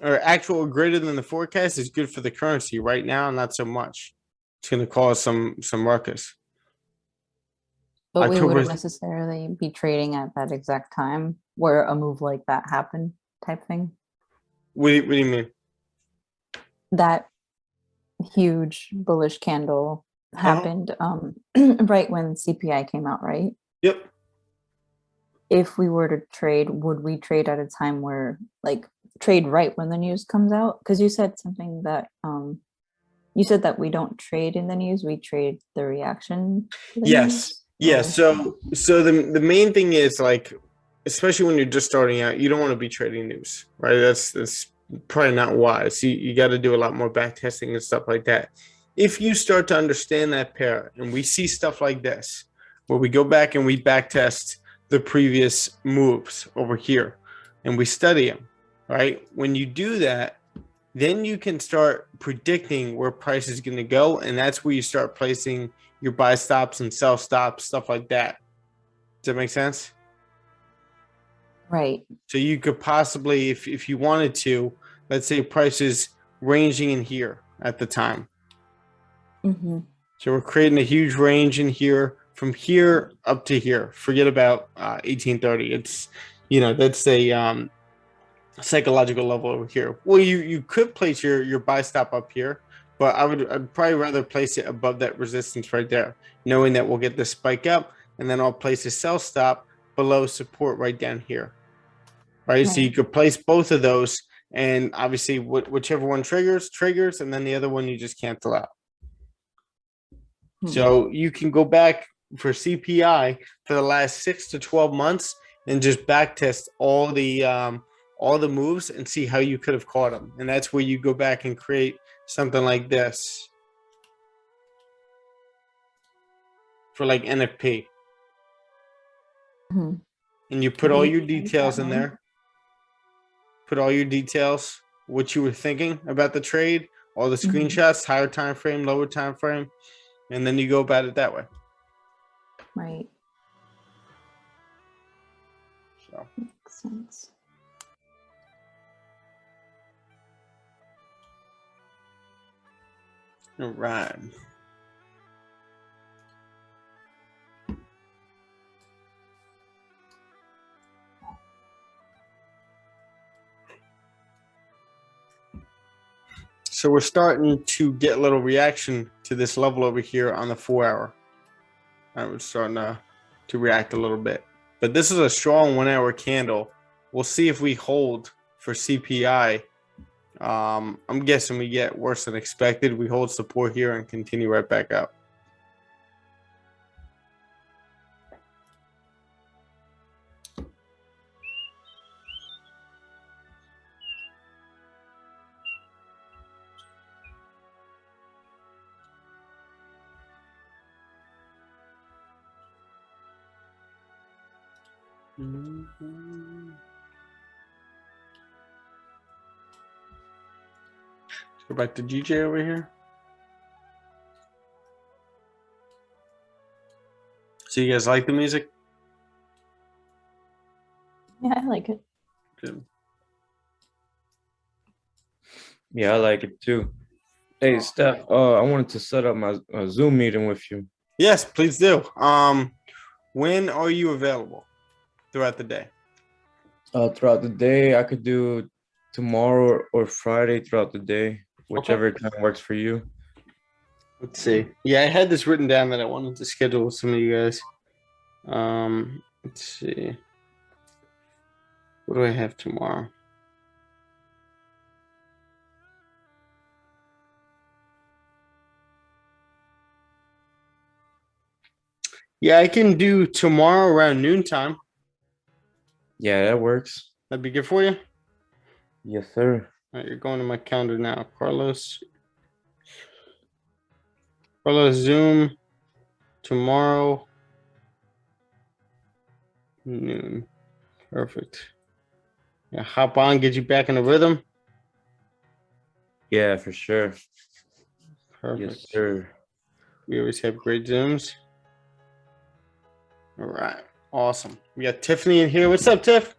or actual or greater than the forecast is good for the currency right now, not so much. It's going to cause some ruckus. But we October. wouldn't necessarily be trading at that exact time where a move like that happened type thing. What do you mean? That huge bullish candle happened right when CPI came out, right? Yep. If we were to trade, would we trade at a time where like trade right when the news comes out? Because you said something that you said that we don't trade in the news, we trade the reaction to the Yes. news. Yeah. Oh. So the main thing is like, especially when you're just starting out, you don't want to be trading news, right? That's probably not wise. You got to do a lot more back testing and stuff like that. If you start to understand that pair and we see stuff like this, where we go back and we back test the previous moves over here and we study them, right? When you do that, then you can start predicting where price is going to go. And that's where you start placing your buy stops and sell stops, stuff like that. Does that make sense? Right. So you could possibly, if you wanted to, let's say price is ranging in here at the time. Mm-hmm. So we're creating a huge range in here from here up to here. Forget about 1830. It's, that's a psychological level over here. Well, you could place your buy stop up here, but I'd probably rather place it above that resistance right there, knowing that we'll get the spike up, and then I'll place a sell stop below support right down here. Right. So you could place both of those, and obviously whichever one triggers, and then the other one you just cancel out. So you can go back for CPI for the last 6 to 12 months and just back test all the moves and see how you could have caught them. And that's where you go back and create something like this for like NFP. Mm-hmm. And you put all your details in there. Put all your details, what you were thinking about the trade, all the screenshots, higher time frame, lower time frame, and then you go about it that way. Right. So Makes sense. all right. So we're starting to get a little reaction to this level over here on the 4 hour. We're starting to react a little bit. But this is a strong 1 hour candle. We'll see if we hold for CPI. I'm guessing we get worse than expected. We hold support here and continue right back up. Let's go back to GJ over here. So you guys like the music? Yeah, I like it. Good. Yeah, I like it too. Hey, Steph, I wanted to set up my Zoom meeting with you. Yes, please do. When are you available throughout the day? Throughout the day, I could do tomorrow or Friday throughout the day, whichever time works for you. Let's see. Yeah, I had this written down that I wanted to schedule with some of you guys. Let's see. What do I have tomorrow? Yeah, I can do tomorrow around noontime. Yeah, that works. That'd be good for you. Yes, sir. All right, you're going to my calendar now, Carlos. Carlos, Zoom tomorrow noon. Perfect. Yeah, hop on, get you back in the rhythm. Yeah, for sure. Perfect. Yes, sir. We always have great Zooms. All right. Awesome. We got Tiffany in here. What's up, Tiff?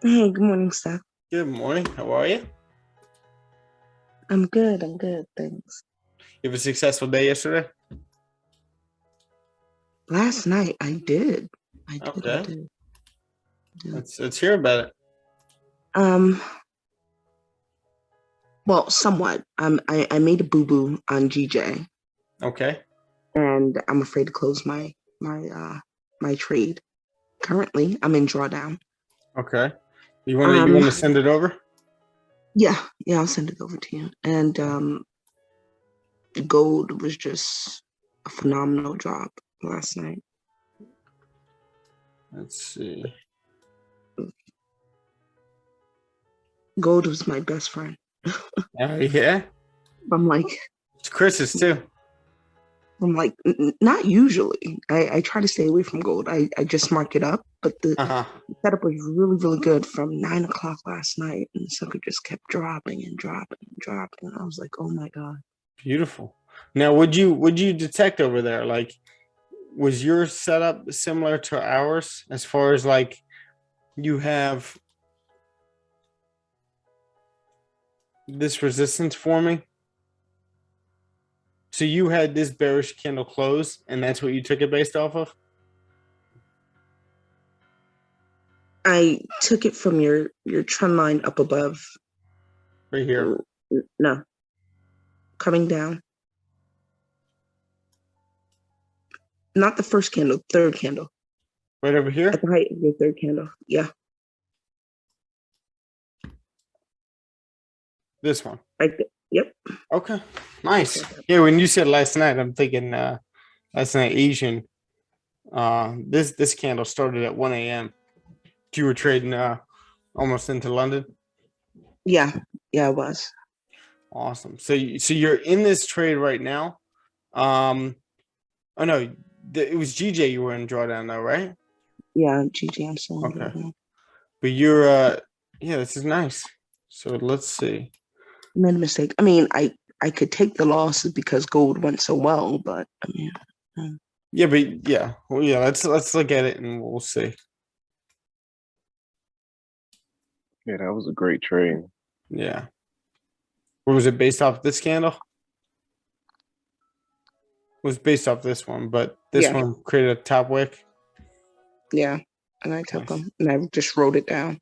Hey, good morning, Steph. Good morning. How are you? I'm good. I'm good. Thanks. You have a successful day yesterday? Last night I did. I Okay. did. Yeah. Let's hear about it. Well, somewhat. I made a boo-boo on GJ, Okay. and I'm afraid to close my trade. Currently, I'm in drawdown. Okay. You want to send it over? Yeah, I'll send it over to you. And gold was just a phenomenal drop last night. Let's see. Gold was my best friend. Oh, yeah. I'm like, It's Chris's too. not usually. I try to stay away from gold. I just mark it up, but the setup was really, really good from 9 o'clock last night, and the sucker just kept dropping and dropping and dropping. And I was like, oh my God. Beautiful. Now, would you detect over there? Like, was your setup similar to ours as far as like you have this resistance forming? So you had this bearish candle close, and that's what you took it based off of? I took it from your trend line up above. Right here. No. Coming down. Not the first candle, third candle. Right over here? At the height of your third candle. Yeah. This one. Right there. Yep. Okay. Nice. Yeah, when you said last night, I'm thinking last night Asian. This candle started at 1 a.m. You were trading almost into London. Yeah, I was. Awesome. So you're in this trade right now. Oh no, it was GJ you were in drawdown though, right? Yeah, GG, I'm still in Okay. drawdown. But you're yeah, this is nice. So let's see. I made a mistake. I mean, I could take the losses because gold went so well, but I mean, Yeah, but yeah, well, yeah. Let's look at it and we'll see. Yeah, that was a great trade. Yeah. Or was it based off this candle? It was based off this one, but this one created a top wick. yeah. And I took them and I just wrote it down.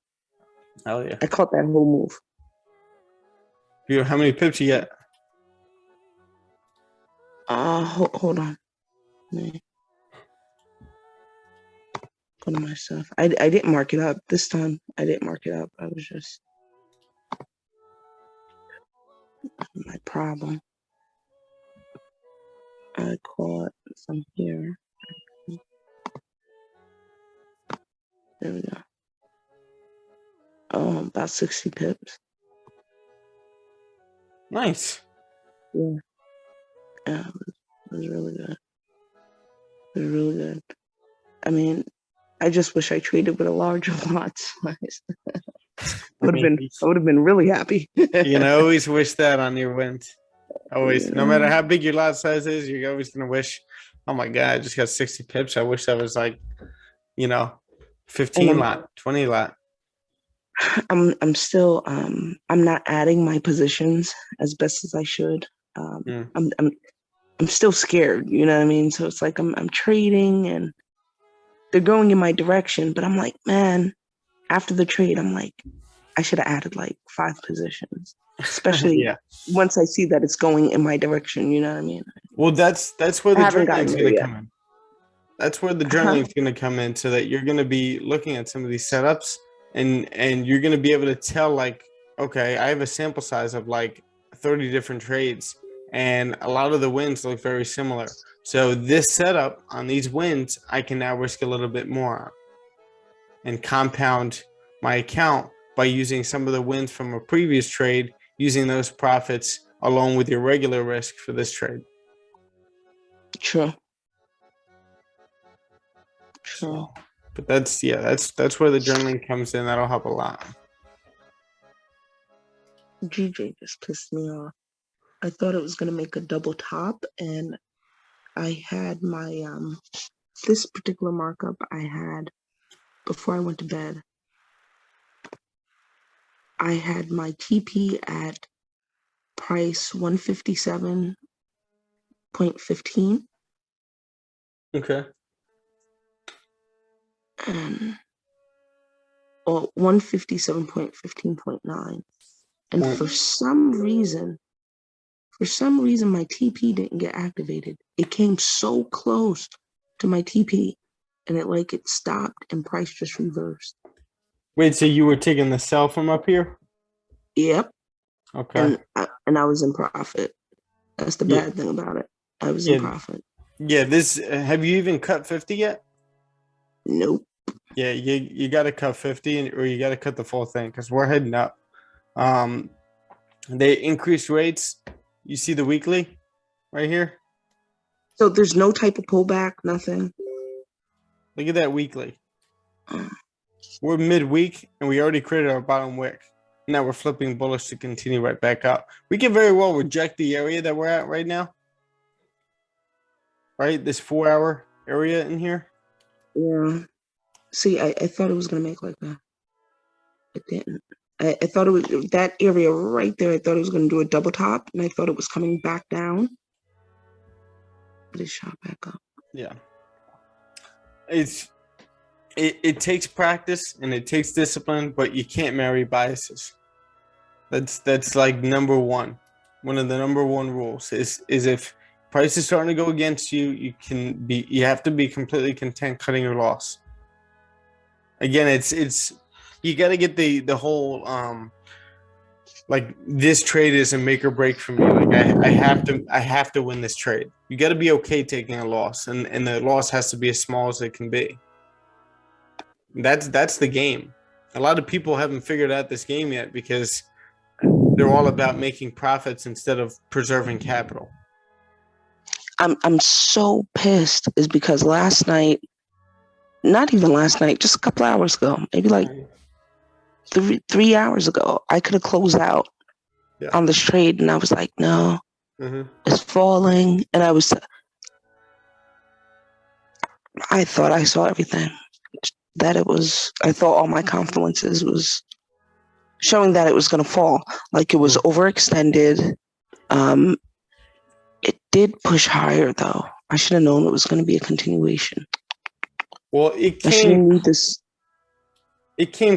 Hell yeah. I caught that whole move. How many pips you get? Hold on. Go to my stuff. I didn't mark it up this time. I didn't mark it up. I was just my problem. I caught from here. There we go. About 60 pips. Nice. Yeah. Yeah, it was really good. It was really good. I mean, I just wish I traded with a larger lot size. I would have been really happy. You can always wish that on your wins. Always, no matter how big your lot size is, you're always gonna wish, oh my God, I just got 60 pips. I wish that was like, 15 lot, 20 lot. I'm still I'm not adding my positions as best as I should. I'm still scared, you know what I mean? So it's like I'm trading and they're going in my direction, but I'm like, man, after the trade, I'm like, I should have added like 5 positions, especially once I see that it's going in my direction. You know what I mean? Well, that's where the I haven't dragon's gotten gonna there come yet. in. That's where the journaling is going to come in, so that you're going to be looking at some of these setups and you're going to be able to tell, like, okay, I have a sample size of like 30 different trades and a lot of the wins look very similar. So this setup on these wins, I can now risk a little bit more on and compound my account by using some of the wins from a previous trade, using those profits along with your regular risk for this trade. True. So, but that's where the journaling comes in. That'll help a lot. GJ just pissed me off. I thought it was gonna make a double top, and I had my this particular markup I had before I went to bed. I had my TP at price 157.15. Okay. And 157.15.9. And for some reason my TP didn't get activated. It came so close to my TP, and it stopped and price just reversed. Wait, so you were taking the sell from up here? Yep. Okay. And I was in profit. That's the bad thing about it. I was in profit. Yeah, this have you even cut 50 yet? Nope. Yeah, you got to cut 50 or you got to cut the full thing because we're heading up. They increased rates. You see the weekly right here? So there's no type of pullback, nothing. Look at that weekly. We're midweek and we already created our bottom wick. Now we're flipping bullish to continue right back up. We can very well reject the area that we're at right now. Right? This 4-hour area in here. Yeah. See, I thought it was going to make like that. It didn't. I thought it was that area right there. I thought it was going to do a double top, and I thought it was coming back down. But it shot back up. Yeah. It takes practice and it takes discipline, but you can't marry biases. That's like number one. One of the number one rules is if price is starting to go against you, you have to be completely content cutting your loss. Again, it's you got to get the whole like this trade is a make or break for me. Like I have to win this trade. You got to be okay taking a loss, and the loss has to be as small as it can be. That's the game. A lot of people haven't figured out this game yet because they're all about making profits instead of preserving capital. I'm so pissed is because last night, not even last night, just a couple hours ago, maybe like 3 hours ago, I could have closed out on this trade, and I was like, no, it's falling, and I thought I saw everything. That it was, I thought all my confluences was showing that it was going to fall. Like it was overextended. It did push higher though. I should have known it was going to be a continuation. Well, it came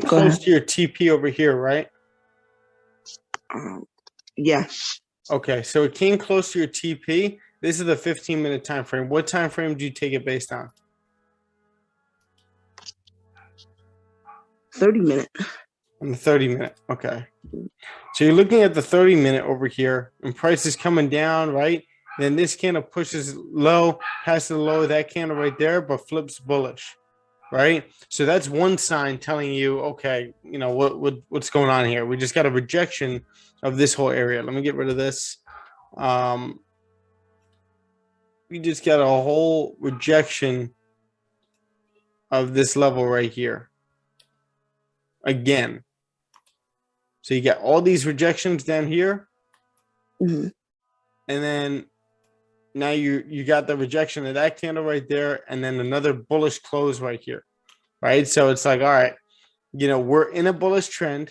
close to your TP over here, right? Yeah. Okay, so it came close to your TP. This is the 15-minute time frame. What time frame do you take it based on? 30-minute. On the 30-minute. Okay. So you're looking at the 30-minute over here, and price is coming down, right? Then this candle pushes low, past the low of that candle right there, but flips bullish, right? So that's one sign telling you, okay, you know what's going on here. We just got a rejection of this whole area. Let me get rid of this. We just got a whole rejection of this level right here. Again. So you got all these rejections down here. And then now you got the rejection of that candle right there, and then another bullish close right here. Right? So it's like, all right, you know, we're in a bullish trend.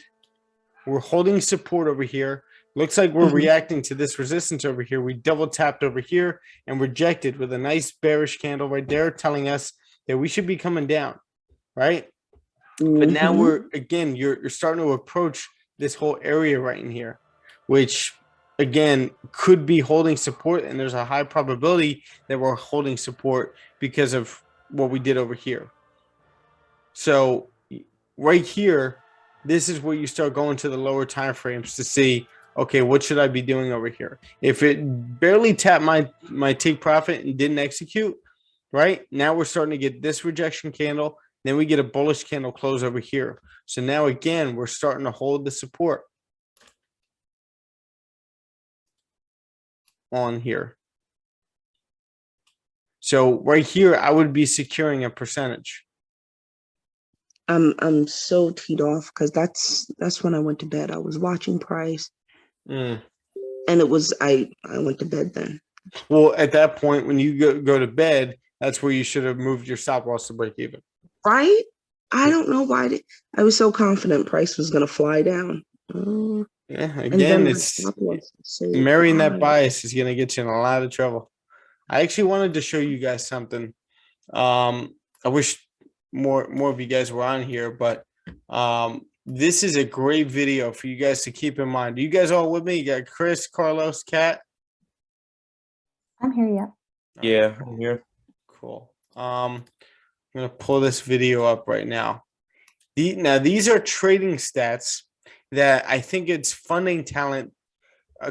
We're holding support over here. Looks like we're reacting to this resistance over here. We double tapped over here and rejected with a nice bearish candle right there, telling us that we should be coming down, right? But now you're starting to approach this whole area right in here, which again could be holding support, and there's a high probability that we're holding support because of what we did over here. So right here, this is where you start going to the lower time frames to see, okay, what should I be doing over here? If it barely tapped my take profit and didn't execute, right? Now we're starting to get this rejection candle. Then we get a bullish candle close over here. So now again, we're starting to hold the support on here. So right here, I would be securing a percentage. I'm so teed off because that's when I went to bed. I was watching price, and it was I went to bed then. Well, at that point, when you go to bed, that's where you should have moved your stop loss to break even. Right? I don't know why I was so confident price was going to fly down. Yeah, And again, then it's so marrying that high. bias is going to get you in a lot of trouble. I actually wanted to show you guys something. I wish more of you guys were on here, but this is a great video for you guys to keep in mind. Are you guys all with me? You got Chris, Carlos, Kat? I'm here, yeah. Yeah, I'm here. Cool. I'm gonna pull this video up right now. Now these are trading stats that I think it's Funding Talent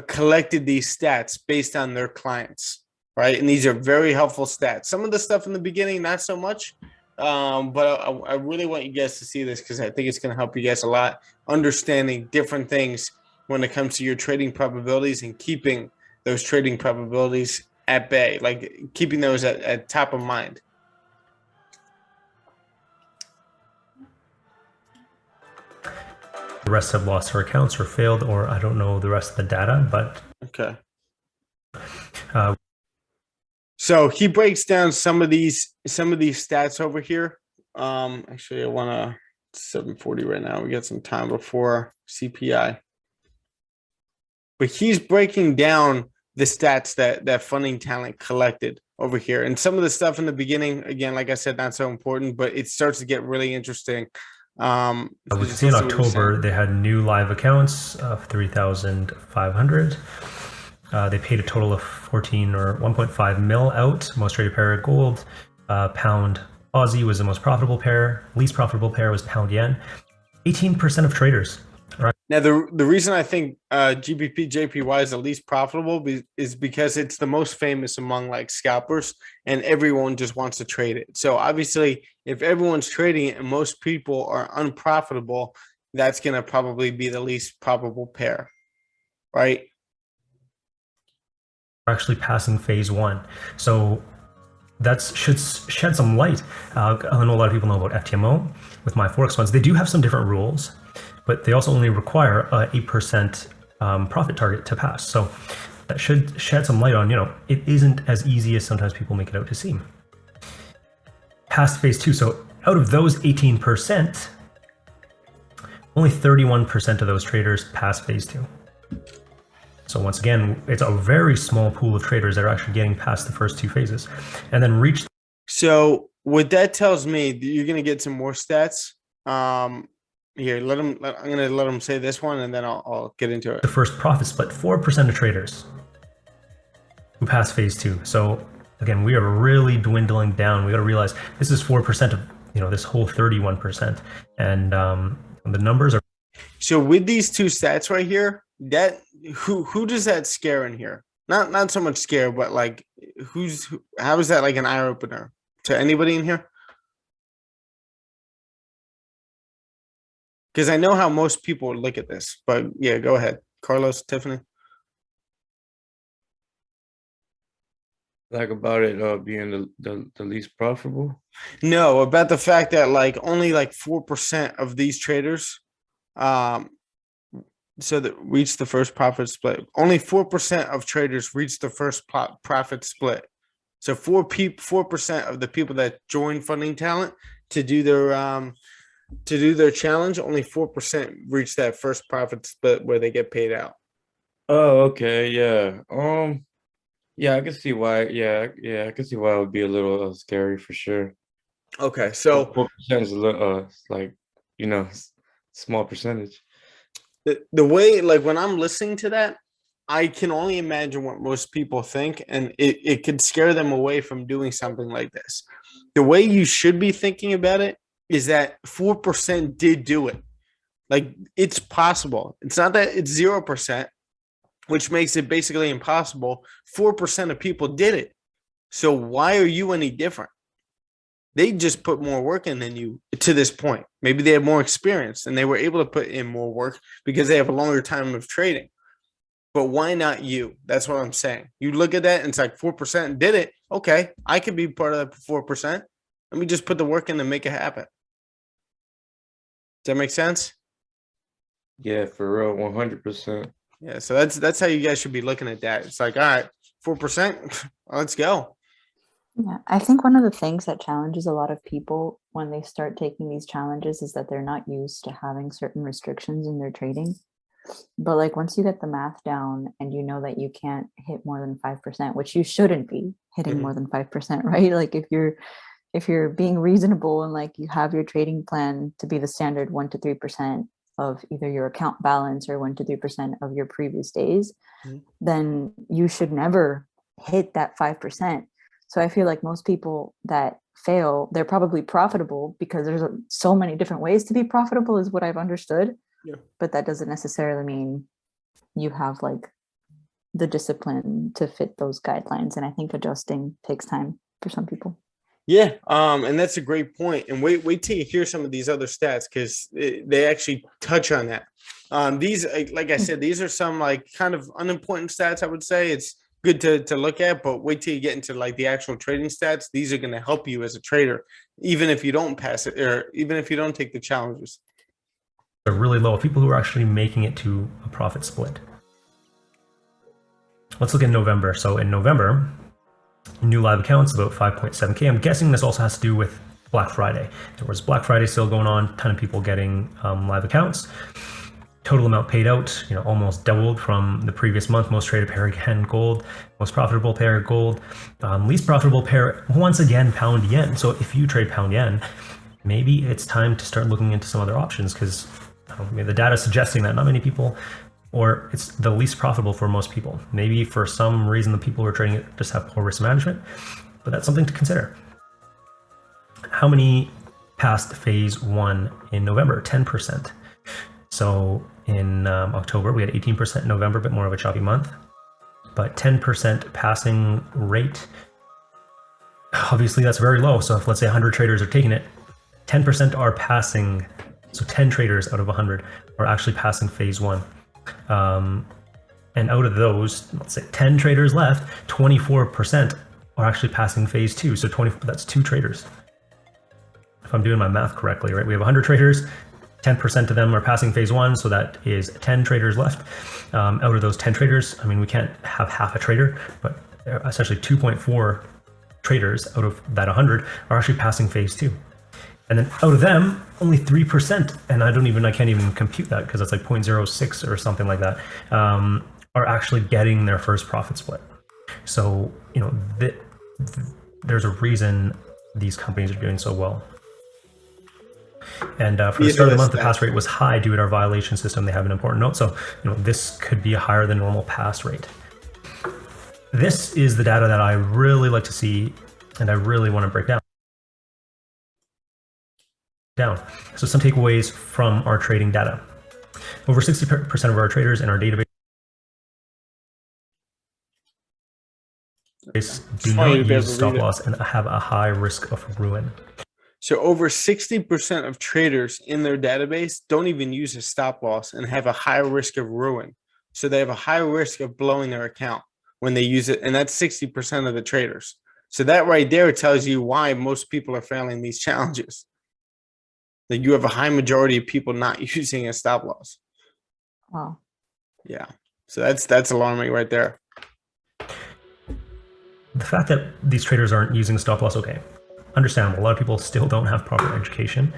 collected these stats based on their clients, right? And these are very helpful stats. Some of the stuff in the beginning, not so much, but I really want you guys to see this because I think it's going to help you guys a lot understanding different things when it comes to your trading probabilities and keeping those trading probabilities at bay, like keeping those at top of mind. The rest have lost their accounts or failed, or I don't know the rest of the data, but okay. So he breaks down some of these stats over here. Actually, I want to 7:40 right now. We got some time before CPI, but he's breaking down the stats that Funding Talent collected over here, and some of the stuff in the beginning, again, like I said, not so important, but it starts to get really interesting. we see in October they had new live accounts of 3,500. They paid a total of 14 or 1.5 mil out. Most traded pair gold, pound Aussie was the most profitable pair. Least profitable pair was pound yen. 18% of traders. Right. Now the reason I think GBP JPY is the least profitable is because it's the most famous among like scalpers, and everyone just wants to trade it. So obviously, if everyone's trading it and most people are unprofitable, that's going to probably be the least probable pair, right? Actually passing phase one. So that should shed some light. I know a lot of people know about FTMO with my Forex funds. They do have some different rules, but they also only require a 8% profit target to pass. So that should shed some light on, it isn't as easy as sometimes people make it out to seem. Past phase two. So out of those 18%, only 31% of those traders pass phase two. So once again, it's a very small pool of traders that are actually getting past the first two phases and then reach. So what that tells me, you're going to get some more stats. Here, I'm going to let them say this one, and then I'll get into it. The first profit split, 4% of traders who pass phase two. So again, we are really dwindling down. We got to realize this is 4% of, this whole 31%. And the numbers are. So with these two stats right here, that who does that scare in here? Not so much scare, but like how is that like an eye opener to anybody in here? Because I know how most people would look at this, but yeah, go ahead, Carlos, Tiffany. Like about it being the least profitable? No, about the fact that like only like 4% of these traders so that reach the first profit split. Only 4% of traders reach the first profit split. So 4% of the people that join Funding Talent to do their challenge, only 4% reach that first profit split where they get paid out. Oh, okay, yeah. Yeah, I can see why. Yeah, I can see why it would be a little scary for sure. Okay, so 4% is a little, like, small percentage. the way, like when I'm listening to that, I can only imagine what most people think, and it could scare them away from doing something like this. The way you should be thinking about it is that 4% did do it. Like, it's possible. It's not that it's 0%, which makes it basically impossible. 4% of people did it. So why are you any different? They just put more work in than you to this point. Maybe they have more experience and they were able to put in more work because they have a longer time of trading. But why not you? That's what I'm saying. You look at that and it's like 4% did it. Okay, I could be part of that 4%. Let me just put the work in and make it happen. Does that make sense? Yeah, for real, 100%. Yeah, so that's how you guys should be looking at that. It's like, all right, 4%, let's go. Yeah, I think one of the things that challenges a lot of people when they start taking these challenges is that they're not used to having certain restrictions in their trading. But like once you get the math down and you know that you can't hit more than 5%, which you shouldn't be hitting more than 5%, right? Like if you're being reasonable and like you have your trading plan to be the standard 1 to 3% of either your account balance or 1 to 3% of your previous days, then you should never hit that 5%. So I feel like most people that fail, they're probably profitable because there's so many different ways to be profitable is what I've understood. Yeah. But that doesn't necessarily mean you have like the discipline to fit those guidelines. And I think adjusting takes time for some people. Yeah, and that's a great point. And wait till you hear some of these other stats because they actually touch on that. These, like I said, these are some like kind of unimportant stats. I would say it's good to look at, but wait till you get into like the actual trading stats. These are going to help you as a trader, even if you don't pass it or even if you don't take the challenges. Are really low. People who are actually making it to a profit split. Let's look at November. So in November, new live accounts about 5.7K. I'm guessing this also has to do with Black Friday. There was Black Friday still going on, a ton of people getting live accounts. Total amount paid out, almost doubled from the previous month. Most traded pair again, gold. Most profitable pair, gold. Least profitable pair, once again, pound yen. So if you trade pound yen, maybe it's time to start looking into some other options because the data is suggesting that not many people, or it's the least profitable for most people. Maybe for some reason the people who are trading it just have poor risk management, but that's something to consider. How many passed phase 1 in November? 10%. So in October, we had 18% in November, but more of a choppy month. But 10% passing rate, obviously that's very low. So if let's say 100 traders are taking it, 10% are passing. So 10 traders out of 100 are actually passing phase 1. And out of those, let's say 10 traders left, 24% are actually passing phase 2. So that's 2 traders. If I'm doing my math correctly, right? We have 100 traders, 10% of them are passing phase 1. So that is 10 traders left. Out of those 10 traders, we can't have half a trader, but essentially 2.4 traders out of that 100 are actually passing phase 2. And then out of them, only 3%, and I can't even compute that because that's like 0.06 or something like that, are actually getting their first profit split. So, there's a reason these companies are doing so well. And for the start of the month, the pass rate was high due to our violation system. They have an important note. So, this could be a higher than normal pass rate. This is the data that I really like to see and I really want to break down. So some takeaways from our trading data. Over 60% of our traders in our database do not use stop loss and have a high risk of ruin. So over 60% of traders in their database don't even use a stop loss and have a high risk of ruin. So they have a high risk of blowing their account when they use it. And that's 60% of the traders. So that right there tells you why most people are failing these challenges. That you have a high majority of people not using a stop loss. Wow. Yeah. So that's alarming right there. The fact that these traders aren't using stop loss, okay, understandable. A lot of people still don't have proper education.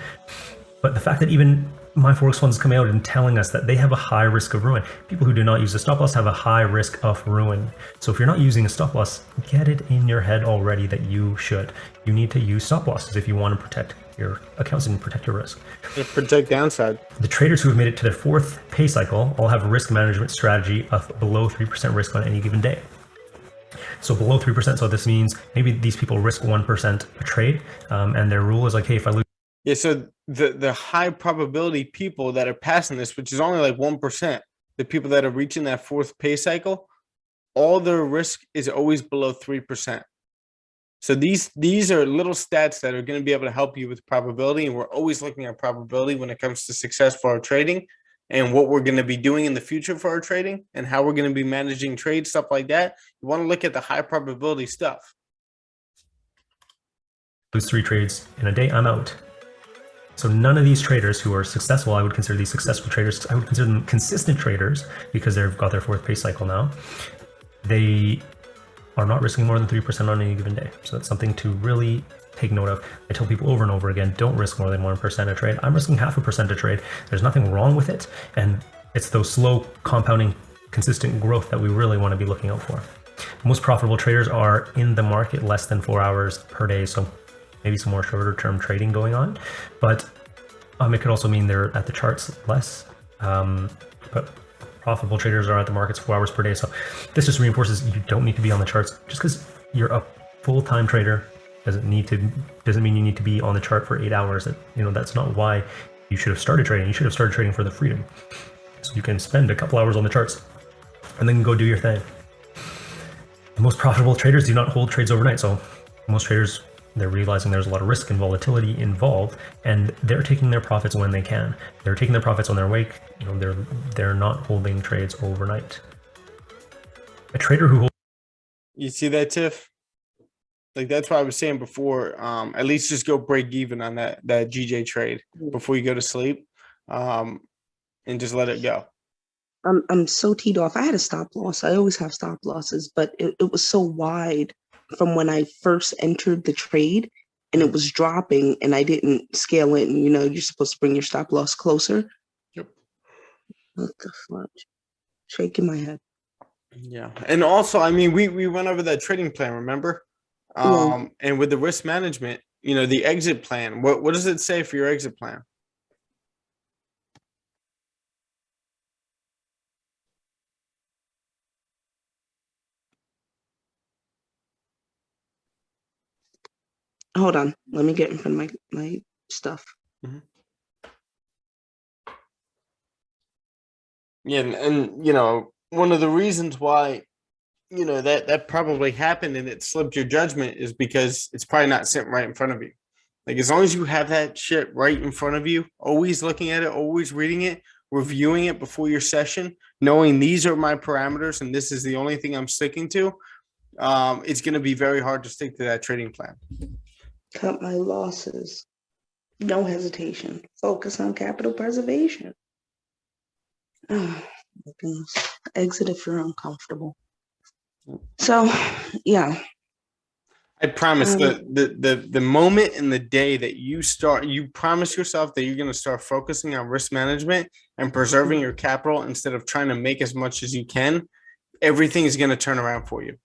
But the fact that even my Forex funds coming out and telling us that they have a high risk of ruin. People who do not use a stop loss have a high risk of ruin. So if you're not using a stop loss, get it in your head already that you should. You need to use stop losses if you want to protect your accounts and protect your risk. Protect downside. The traders who have made it to their 4th pay cycle all have a risk management strategy of below 3% risk on any given day. So below 3%, so this means maybe these people risk 1% a trade, and their rule is like, hey, if I lose. Yeah, so the high probability people that are passing this, which is only like 1%, the people that are reaching that 4th pay cycle, all their risk is always below 3%. So these are little stats that are going to be able to help you with probability, and we're always looking at probability when it comes to success for our trading and what we're going to be doing in the future for our trading and how we're going to be managing trades, stuff like that. You want to look at the high probability stuff. Lose 3 trades in a day, I'm out. So none of these traders who are successful, I would consider these successful traders, I would consider them consistent traders because they've got their 4th pay cycle now. They are not risking more than 3% on any given day. So that's something to really take note of. I tell people over and over again, don't risk more than 1% a trade. I'm risking 0.5% a trade. There's nothing wrong with it. And it's those slow compounding, consistent growth that we really want to be looking out for. Most profitable traders are in the market less than 4 hours per day. So maybe some more shorter term trading going on, but it could also mean they're at the charts less. But profitable traders are at the markets 4 hours per day. So this just reinforces you don't need to be on the charts. Just because you're a full-time trader doesn't mean you need to be on the chart for 8 hours. That's not why you should have started trading. You should have started trading for the freedom. So you can spend a couple hours on the charts and then go do your thing. The most profitable traders do not hold trades overnight. So most traders, they're realizing there's a lot of risk and volatility involved, and they're taking their profits when they can. They're taking their profits on their wake. They're not holding trades overnight. A trader who holds. You see that, Tiff? Like that's what I was saying before. At least just go break even on that GJ trade before you go to sleep, and just let it go. I'm so teed off. I had a stop loss. I always have stop losses, but it was so wide from when I first entered the trade, and it was dropping, and I didn't scale it. And you're supposed to bring your stop loss closer. Yep. What the fuck? Shaking my head. Yeah, and also, I mean, we went over that trading plan, remember? And with the risk management, the exit plan. What does it say for your exit plan? Hold on. Let me get in front of my stuff. Mm-hmm. Yeah, and one of the reasons why that probably happened and it slipped your judgment is because it's probably not sitting right in front of you. Like as long as you have that shit right in front of you, always looking at it, always reading it, reviewing it before your session, knowing these are my parameters and this is the only thing I'm sticking to, it's going to be very hard to stick to that trading plan. Cut my losses. No hesitation. Focus on capital preservation. Oh, my goodness. Exit if you're uncomfortable. So, yeah. I promise the moment and the day that you promise yourself that you're going to start focusing on risk management and preserving your capital instead of trying to make as much as you can, everything is going to turn around for you.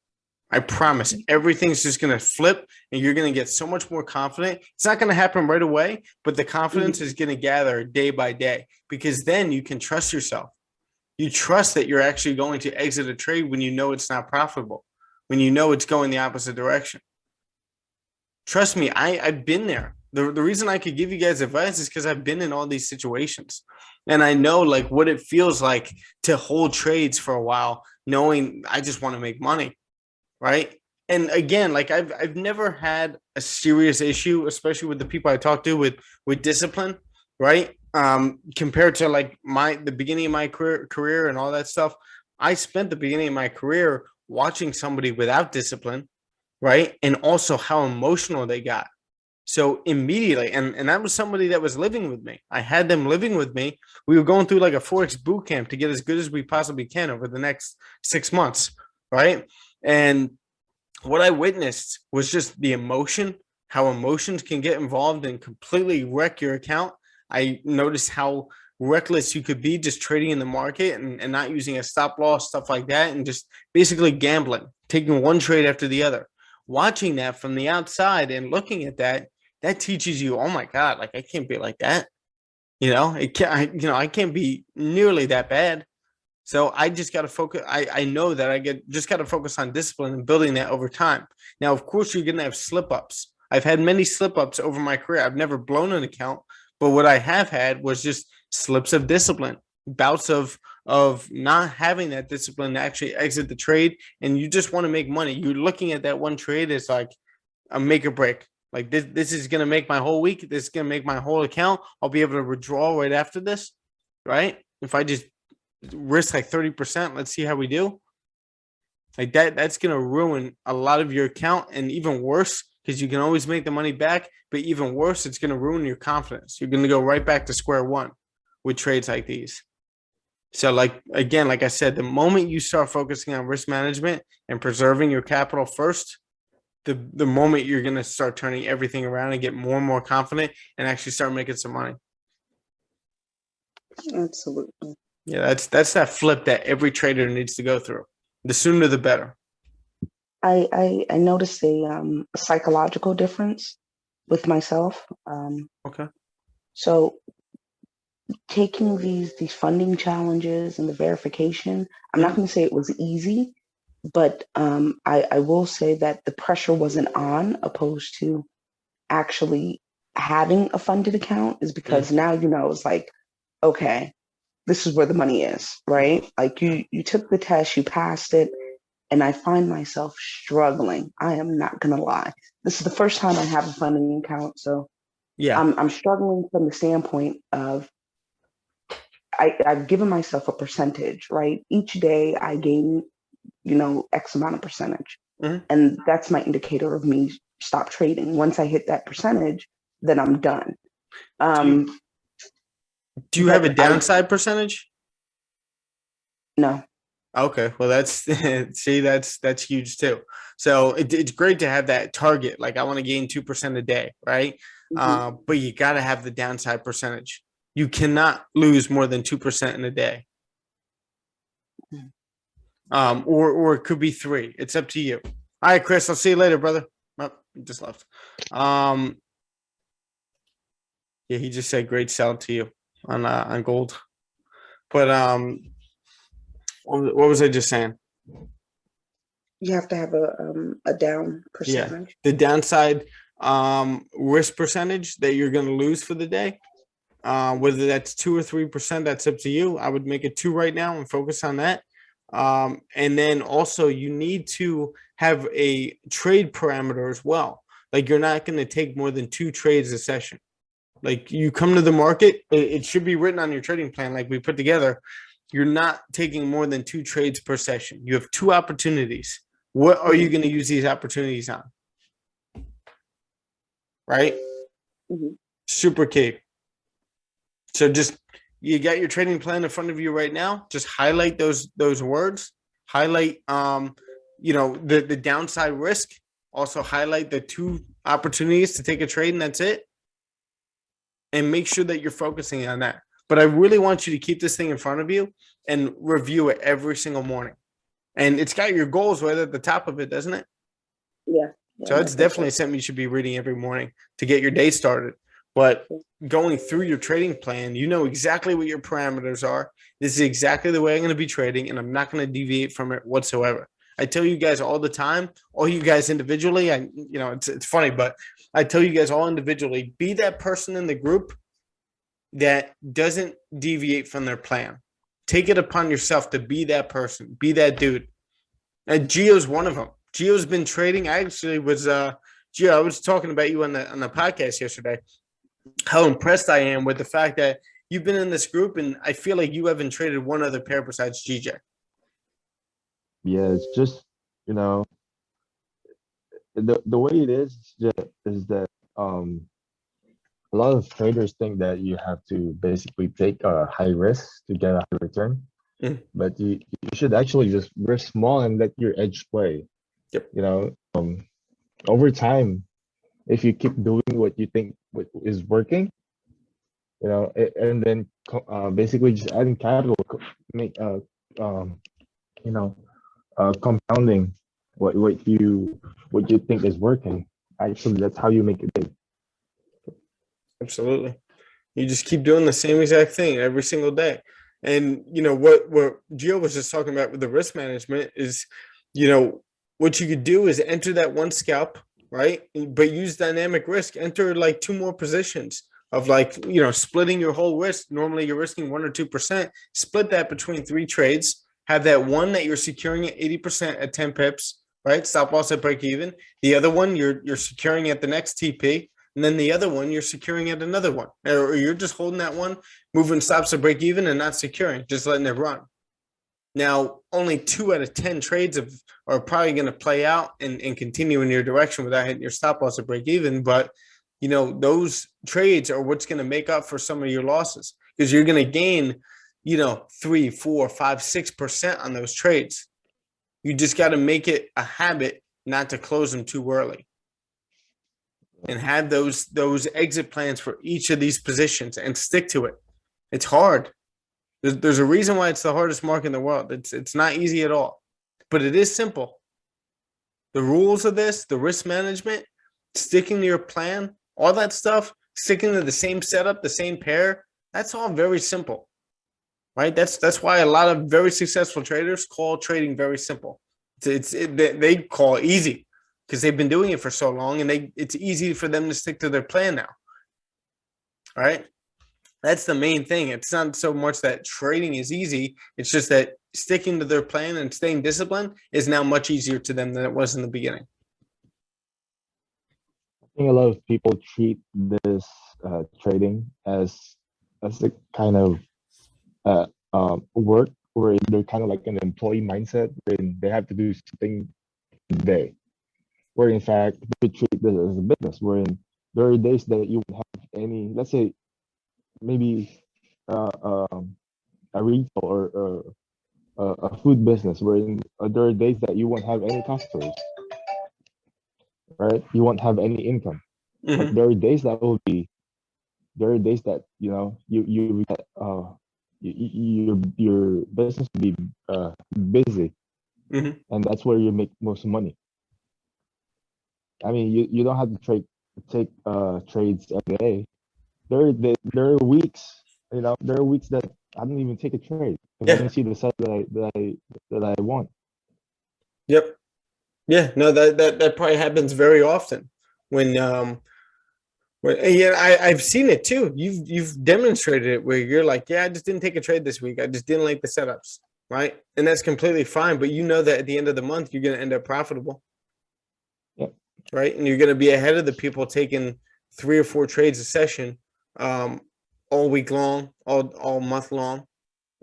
I promise everything's just going to flip and you're going to get so much more confident. It's not going to happen right away, but the confidence is going to gather day by day because then you can trust yourself. You trust that you're actually going to exit a trade when you know it's not profitable, when you know it's going the opposite direction. Trust me, I've been there. The reason I could give you guys advice is because I've been in all these situations. And I know like what it feels like to hold trades for a while, knowing I just want to make money. Right. And again, like I've never had a serious issue, especially with the people I talk to with discipline. Right. Compared to like the beginning of my career and all that stuff. I spent the beginning of my career watching somebody without discipline. Right. And also how emotional they got. So immediately, and that was somebody that was living with me. I had them living with me. We were going through like a Forex boot camp to get as good as we possibly can over the next 6 months. Right. And what I witnessed was just the emotion, how emotions can get involved and completely wreck your account. I noticed how reckless you could be just trading in the market and not using a stop loss, stuff like that, and just basically gambling, taking one trade after the other. Watching that from the outside and looking at that, that teaches you, oh my God, like I can't be like that. It can't, I can't be nearly that bad. So I just got to focus. I know that just got to focus on discipline and building that over time. Now, of course, you're going to have slip ups. I've had many slip ups over my career. I've never blown an account, but what I have had was just slips of discipline, bouts of not having that discipline to actually exit the trade. And you just want to make money. You're looking at that one trade as like a make or break. Like this is going to make my whole week. This is going to make my whole account. I'll be able to withdraw right after this, right? If I just risk like 30%, let's see how we do. Like that's going to ruin a lot of your account, and even worse, because you can always make the money back, but even worse, it's going to ruin your confidence. You're going to go right back to square one with trades like these. So like I said, the moment you start focusing on risk management and preserving your capital first, the moment you're going to start turning everything around and get more and more confident and actually start making some money. Absolutely. Yeah, that's that flip that every trader needs to go through. The sooner the better. I noticed a psychological difference with myself. Okay. So taking these funding challenges and the verification, I'm not going to say it was easy, but I will say that the pressure wasn't on, opposed to actually having a funded account, is because now it's like, okay, this is where the money is, right? Like you took the test, you passed it, and I find myself struggling. I am not gonna lie. This is the first time I have a funding account, so yeah, I'm struggling from the standpoint of I've given myself a percentage, right? Each day I gain, X amount of percentage, and that's my indicator of me stop trading. Once I hit that percentage, then I'm done. Do you have a downside percentage? No. Okay, well that's see that's huge too. So it's great to have that target. Like I want to gain 2% a day, right? But you got to have the downside percentage. You cannot lose more than 2% in a day. Or it could be 3. It's up to you. All right, Chris. I'll see you later, brother. Oh, he just left. Yeah, he just said great sell to you on gold. But what was I just saying? You have to have a down percentage. Yeah, the downside risk percentage that you're going to lose for the day. Whether that's 2 or 3%, that's up to you. I would make it 2 right now and focus on that. And then also you need to have a trade parameter as well. Like you're not going to take more than 2 trades a session. Like you come to the market, it should be written on your trading plan like we put together. You're not taking more than 2 trades per session. You have 2 opportunities. What are you going to use these opportunities on? Right? Super key. So just you got your trading plan in front of you right now. Just highlight those words. Highlight the downside risk. Also highlight the 2 opportunities to take a trade, and that's it. And make sure that you're focusing on that. But I really want you to keep this thing in front of you and review it every single morning. And it's got your goals right at the top of it, doesn't it? Yeah. So it's definitely something you should be reading every morning to get your day started. But going through your trading plan, you know exactly what your parameters are. This is exactly the way I'm going to be trading, and I'm not going to deviate from it whatsoever. I tell you guys all the time, all you guys individually, it's funny, but I tell you guys all individually, be that person in the group that doesn't deviate from their plan. Take it upon yourself to be that person, be that dude. And Gio's one of them. Gio's been trading. I actually was Gio, I was talking about you on the podcast yesterday. How impressed I am with the fact that you've been in this group, and I feel like you haven't traded one other pair besides GJ. Yeah, it's just the way it is that a lot of traders think that you have to basically take a high risk to get a high return, but you should actually just risk small and let your edge play. Yep. Over time, if you keep doing what you think is working, and then basically just adding capital, make compounding what you think is working. Actually, that's how you make it big. Absolutely. You just keep doing the same exact thing every single day. And you know what Gio was just talking about with the risk management is, you know, what you could do is enter that one scalp, right? But use dynamic risk. Enter like 2 more positions of like, you know, splitting your whole risk. Normally you're risking 1 or 2%. Split that between 3 trades. Have that one that you're securing at 80% at 10 pips, right? Stop loss at break even. The other one you're securing at the next TP. And then the other one, you're securing at another one, or you're just holding that one, moving stops to break even and not securing, just letting it run. Now, only 2 out of 10 trades are probably going to play out and continue in your direction without hitting your stop loss to break even. But, you know, those trades are what's going to make up for some of your losses because you're going to gain, you know, 3, 4, 5, 6% on those trades. You just got to make it a habit not to close them too early. And have those exit plans for each of these positions and stick to it. It's hard. There's a reason why it's the hardest market in the world. It's not easy at all, but it is simple. The rules of this, the risk management, sticking to your plan, all that stuff, sticking to the same setup, the same pair, that's all very simple, right? That's why a lot of very successful traders call trading very simple. They call it easy. Because they've been doing it for so long, and it's easy for them to stick to their plan now. All right, that's the main thing. It's not so much that trading is easy; it's just that sticking to their plan and staying disciplined is now much easier to them than it was in the beginning. I think a lot of people treat this trading as a kind of work where they're kind of like an employee mindset, where they have to do something today. Where in fact we treat this as a business, wherein there are days that you won't have any, let's say maybe a retail or a food business, wherein there are days that you won't have any customers, right? You won't have any income. But there are days that there are days that, you know, your business will be busy, and that's where you make most money. I mean, you don't have to take trades every day. There are weeks, you know, there are weeks that I don't even take a trade because I don't see the set that I want. Yep. Yeah. No, that probably happens very often when yeah, I've seen it too. You've demonstrated it where you're like, yeah, I just didn't take a trade this week. I just didn't like the setups, right? And that's completely fine. But you know that at the end of the month, you're going to end up profitable. Right, and you're going to be ahead of the people taking 3 or 4 trades a session, all week long, all month long,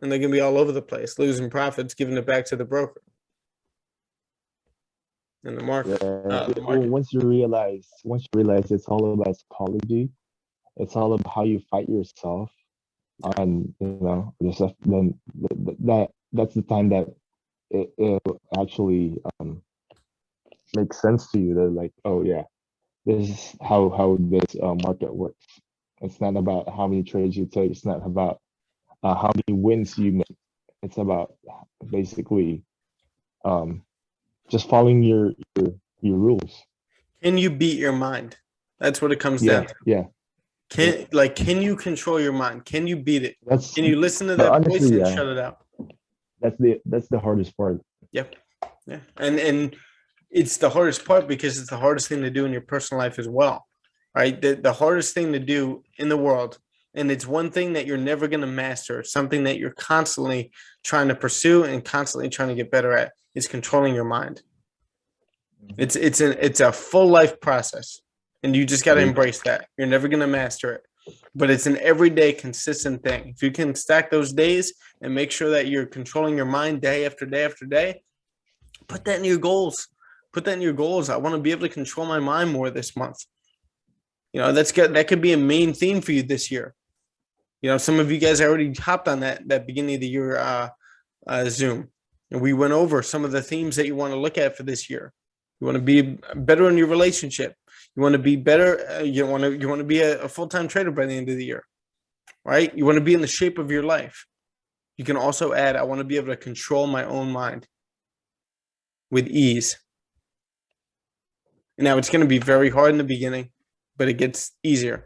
and they're going to be all over the place, losing profits, giving it back to the broker and the market. Once you realize it's all about psychology, it's all about how you fight yourself, and you know, then that's the time that it actually makes sense to you. That like, oh yeah, this is how this market works. It's not about how many trades you take. It's not about how many wins you make. It's about basically just following your rules. Can you beat your mind? That's what it comes down to. Yeah. Can you control your mind? Can you beat it? Can you listen to that honestly, voice and shut it out? That's the hardest part. Yep. Yeah. And it's the hardest part because it's the hardest thing to do in your personal life as well. Right? The hardest thing to do in the world, and it's one thing that you're never going to master, something that you're constantly trying to pursue and constantly trying to get better at, is controlling your mind. It's a full life process, and you just got to embrace that. You're never going to master it, but it's an everyday consistent thing. If you can stack those days and make sure that you're controlling your mind day after day after day, put that in your goals. Put that in your goals. I want to be able to control my mind more this month. You know, that's good. That could be a main theme for you this year. You know, some of you guys already hopped on that beginning of the year Zoom, and we went over some of the themes that you want to look at for this year. You want to be better in your relationship. You want to be better. You want to be a full-time trader by the end of the year, right? You want to be in the shape of your life. You can also add, I want to be able to control my own mind with ease. Now, it's going to be very hard in the beginning, but it gets easier.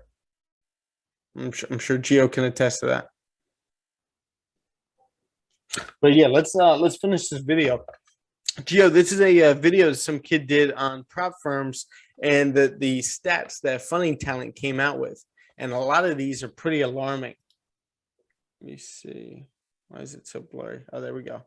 I'm sure Gio can attest to that. But yeah, let's finish this video. Gio, this is a video some kid did on prop firms and the stats that Funding Talent came out with, and a lot of these are pretty alarming. Let me see. Why is it so blurry? Oh, there we go.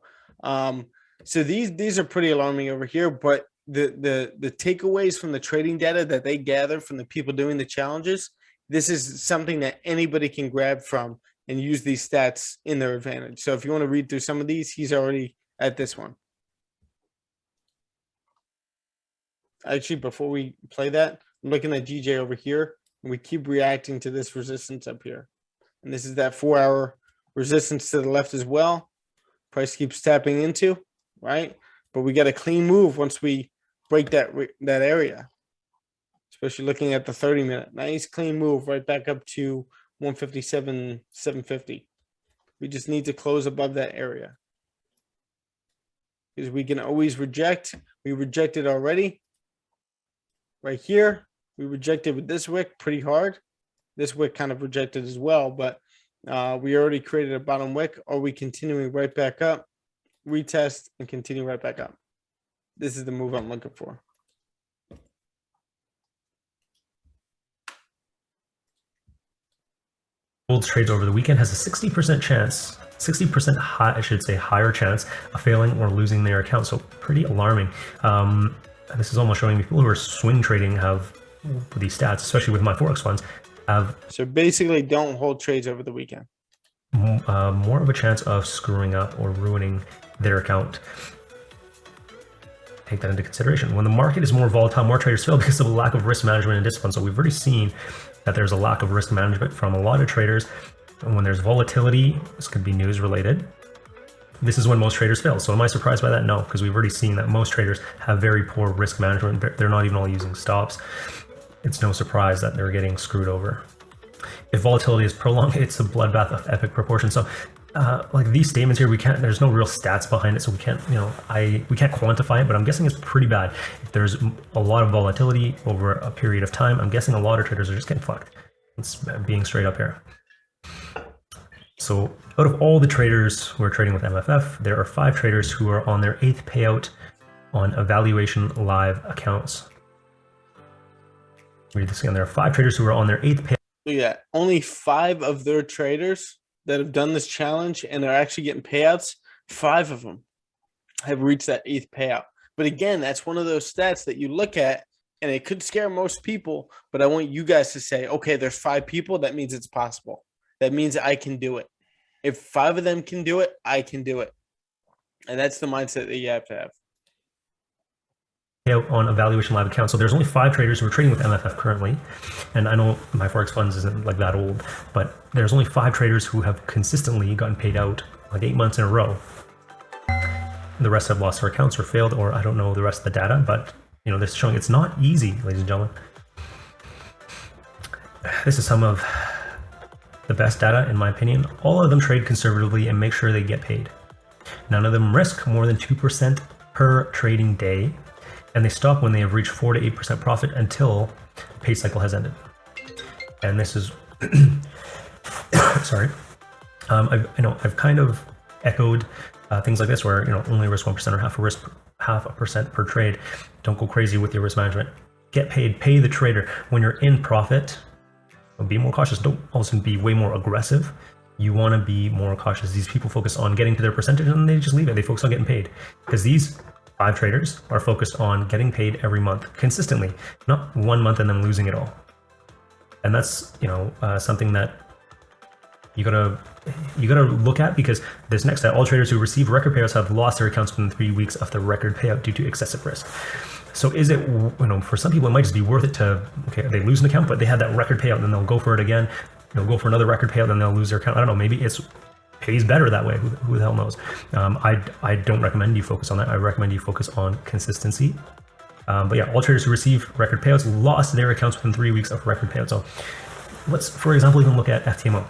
So these are pretty alarming over here, but the takeaways from the trading data that they gather from the people doing the challenges, this is something that anybody can grab from and use these stats in their advantage. So if you want to read through some of these, he's already at this one. Actually, before we play that, I'm looking at GJ over here, and we keep reacting to this resistance up here. And this is that 4-hour resistance to the left as well. Price keeps tapping into, right? But we got a clean move once we break that area, especially looking at the 30-minute. Nice clean move right back up to 157.750. We just need to close above that area, because we can always reject. We rejected already. Right here, we rejected with this wick pretty hard. This wick kind of rejected as well, but we already created a bottom wick. Are we continuing right back up, retest, and continue right back up? This is the move I'm looking for. Gold trades over the weekend has a 60% chance, 60% high, I should say, higher chance of failing or losing their account. So pretty alarming. This is almost showing me people who are swing trading have these stats, especially with my Forex funds, have so basically don't hold trades over the weekend. More of a chance of screwing up or ruining their account. Take that into consideration. When the market is more volatile, more traders fail because of a lack of risk management and discipline. So we've already seen that there's a lack of risk management from a lot of traders. And when there's volatility, this could be news related. This is when most traders fail. So am I surprised by that? No, because we've already seen that most traders have very poor risk management. They're not even all using stops. It's no surprise that they're getting screwed over. If volatility is prolonged, it's a bloodbath of epic proportion. So like these statements here, there's no real stats behind it. So we can't, we can't quantify it, but I'm guessing it's pretty bad. If there's a lot of volatility over a period of time, I'm guessing a lot of traders are just getting fucked. It's being straight up here. So out of all the traders who are trading with MFF, there are 5 traders who are on their 8th payout on evaluation live accounts. Read this again. There are 5 traders who are on their 8th payout. Look at that. Only 5 of their traders that have done this challenge and are actually getting payouts, 5 of them have reached that 8th payout. But again, that's one of those stats that you look at and it could scare most people, but I want you guys to say, okay, there's 5 people. That means it's possible. That means I can do it. If 5 of them can do it, I can do it. And that's the mindset that you have to have. On evaluation live account. So there's only 5 traders who are trading with MFF currently. And I know my Forex funds isn't like that old, but there's only 5 traders who have consistently gotten paid out like 8 months in a row. The rest have lost their accounts or failed, or I don't know the rest of the data, but this is showing it's not easy, ladies and gentlemen. This is some of the best data in my opinion. All of them trade conservatively and make sure they get paid. None of them risk more than 2% per trading day. And they stop when they have reached 4 to 8% profit until the pay cycle has ended. And this is, sorry, I've kind of echoed things like this where only risk 1% or half a percent per trade. Don't go crazy with your risk management. Get paid, pay the trader. When you're in profit, be more cautious. Don't also be way more aggressive. You want to be more cautious. These people focus on getting to their percentage and they just leave it. They focus on getting paid because these 5 traders are focused on getting paid every month consistently, not 1 month and then losing it all. And that's something that you gotta look at, because this next stat, all traders who receive record payouts have lost their accounts within 3 weeks of the record payout due to excessive risk. So is it, for some people it might just be worth it to, okay, they lose an account, but they had that record payout, and then they'll go for it again. They'll go for another record payout, then they'll lose their account. I don't know, maybe it's pays better that way. Who the hell knows? I don't recommend you focus on that. I recommend you focus on consistency. But yeah, all traders who receive record payouts lost their accounts within 3 weeks of record payout. So let's, for example, even look at FTMO.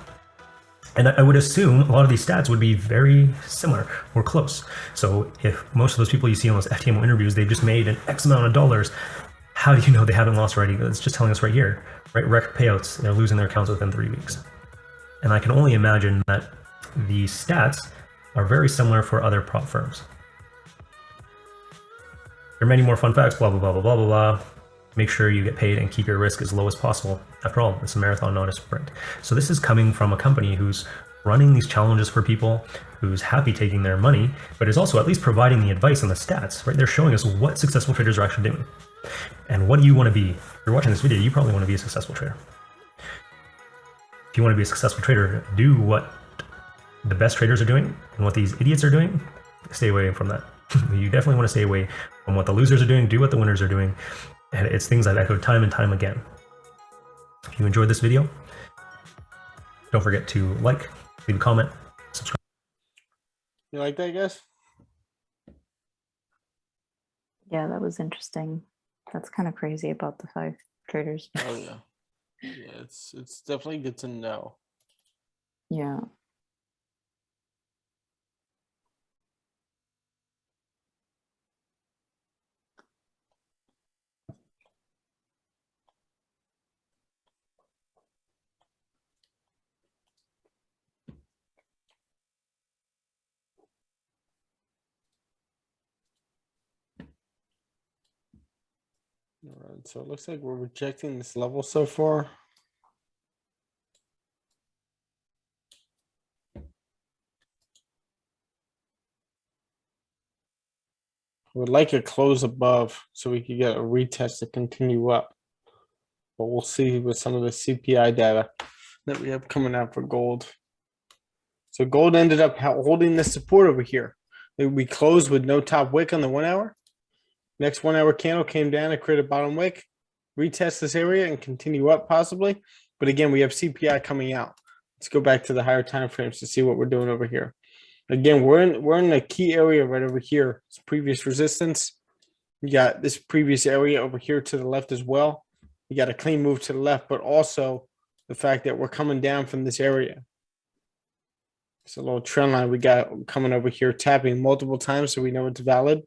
And I would assume a lot of these stats would be very similar or close. So if most of those people you see on those FTMO interviews, they've just made an X amount of dollars, how do you know they haven't lost already? It's just telling us right here, right? Record payouts, they're losing their accounts within 3 weeks. And I can only imagine that the stats are very similar for other prop firms. There are many more fun facts, blah, blah, blah, blah, blah, blah, blah. Make sure you get paid and keep your risk as low as possible. After all, it's a marathon, not a sprint. So this is coming from a company who's running these challenges for people, who's happy taking their money, but is also at least providing the advice and the stats, right? They're showing us what successful traders are actually doing. And what do you want to be? If you're watching this video, you probably want to be a successful trader. If you want to be a successful trader, do what the best traders are doing and what these idiots are doing. Stay away from that. You definitely want to stay away from what the losers are doing, do what the winners are doing. And it's things I've echoed time and time again. If you enjoyed this video, don't forget to like, leave a comment, subscribe. You like that, guys? Yeah, that was interesting. That's kind of crazy about the 5 traders. Oh yeah. Yeah, it's definitely good to know. Yeah. All right, so it looks like we're rejecting this level so far. Would like a close above so we could get a retest to continue up. But we'll see with some of the CPI data that we have coming out for gold. So gold ended up holding the support over here. We closed with no top wick on the 1 hour. Next 1 hour candle came down and created a bottom wick. Retest this area and continue up possibly. But again, we have CPI coming out. Let's go back to the higher time frames to see what we're doing over here. Again, we're in a key area right over here. It's previous resistance. You got this previous area over here to the left as well. You got a clean move to the left, but also the fact that we're coming down from this area. It's a little trend line we got coming over here, tapping multiple times so we know it's valid.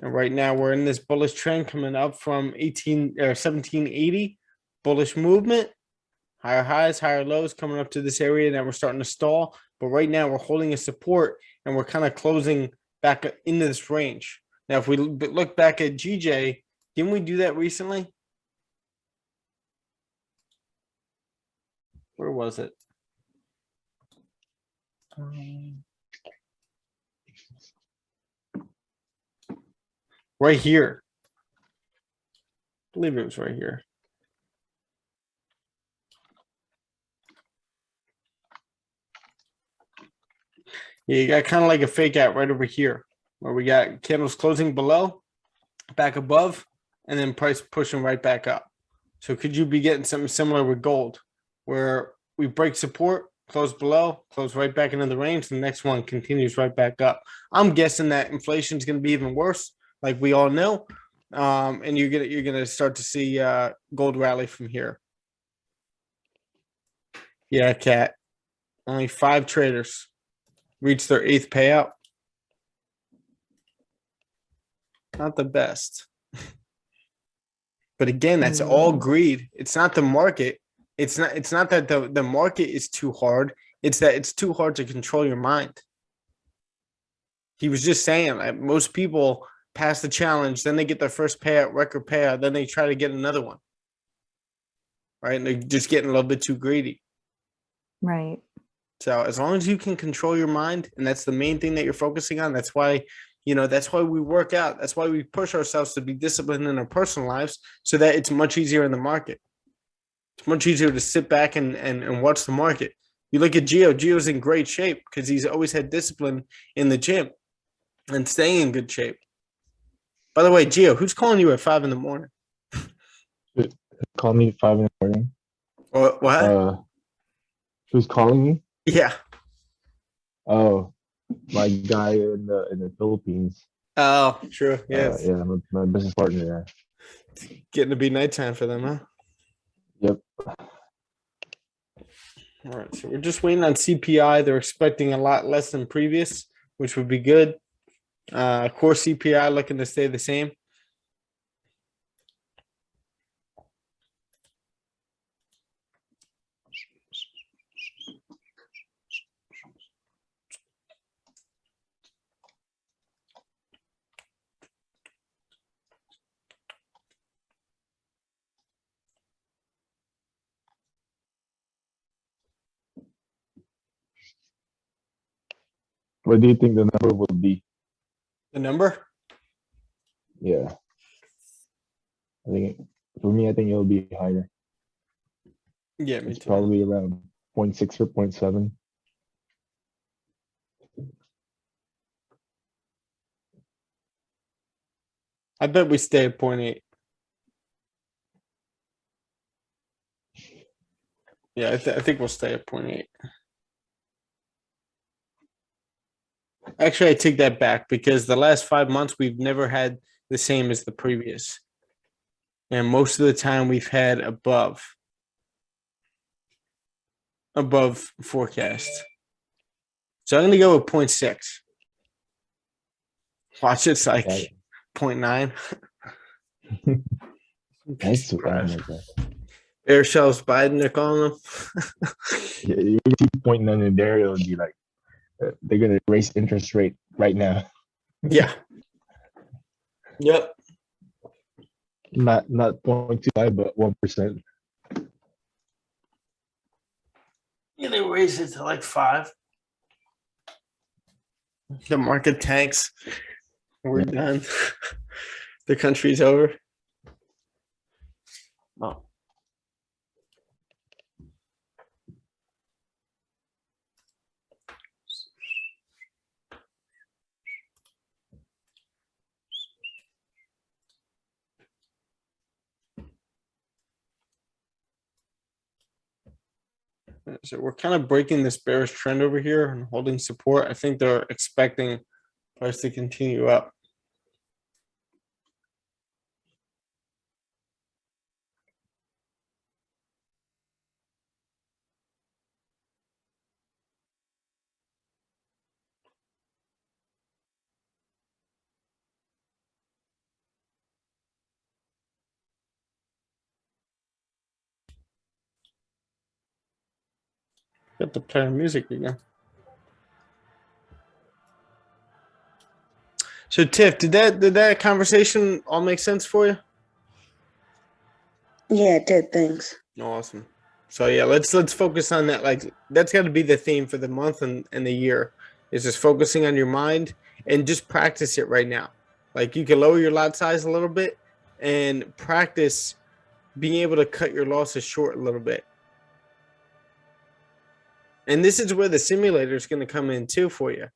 And right now we're in this bullish trend coming up from 1780 bullish movement. Higher highs, higher lows coming up to this area. Now we're starting to stall. But right now we're holding a support and we're kind of closing back into this range. Now, if we look back at GJ, didn't we do that recently? Where was it? Right here. I believe it was right here. Yeah, you got kind of like a fake out right over here where we got candles closing below, back above, and then price pushing right back up. So could you be getting something similar with gold where we break support, close below, close right back into the range, the next one continues right back up? I'm guessing that inflation is going to be even worse, like we all know. And you're gonna start to see gold rally from here. Yeah, Cat. Only 5 traders reached their 8th payout. Not the best. But again, that's all greed. It's not the market. It's not that the market is too hard. It's that it's too hard to control your mind. He was just saying that most people pass the challenge, then they get their first payout, record payout, then they try to get another one. Right? And they're just getting a little bit too greedy. Right. So as long as you can control your mind, and that's the main thing that you're focusing on, that's why, that's why we work out. That's why we push ourselves to be disciplined in our personal lives so that it's much easier in the market. It's much easier to sit back and watch the market. You look at Gio. Gio's in great shape because he's always had discipline in the gym and staying in good shape. By the way, Gio, who's calling you at 5 a.m? Call me 5 a.m. What? Who's calling me? Yeah. Oh, my guy in the Philippines. Oh, true. Yes. Yeah, my business partner. Yeah. Getting to be nighttime for them, huh? Yep. All right. So we're just waiting on CPI. They're expecting a lot less than previous, which would be good. Core CPI looking to stay the same. What do you think the number will be? The number? Yeah. I think for me, I think it'll be higher. Yeah, me It's too. probably around 0.6 or 0.7. I bet we stay at 0.8. Yeah, I think we'll stay at 0.8. Actually, I take that back because the last 5 months we've never had the same as the previous. And most of the time we've had above forecast. So I'm going to go with 0.6. Watch it's like Yeah. 0.9. That's oh my god. Air shells Biden, they're calling them. Yeah, you see 0.9 in there, it'll be like they're gonna raise interest rate right now. Yeah. Yep. Not 0.25, but 1%. Yeah, they raised it to like 5. The market tanks. We're done. The country's over. Oh. So we're kind of breaking this bearish trend over here and holding support. I think they're expecting price to continue up. Got to play music again. So Tiff, did that conversation all make sense for you? Yeah, it did. Thanks. Awesome. So yeah, let's focus on that. Like that's got to be the theme for the month and the year is just focusing on your mind and just practice it right now. Like you can lower your lot size a little bit and practice being able to cut your losses short a little bit. And this is where the simulator is going to come in too for you.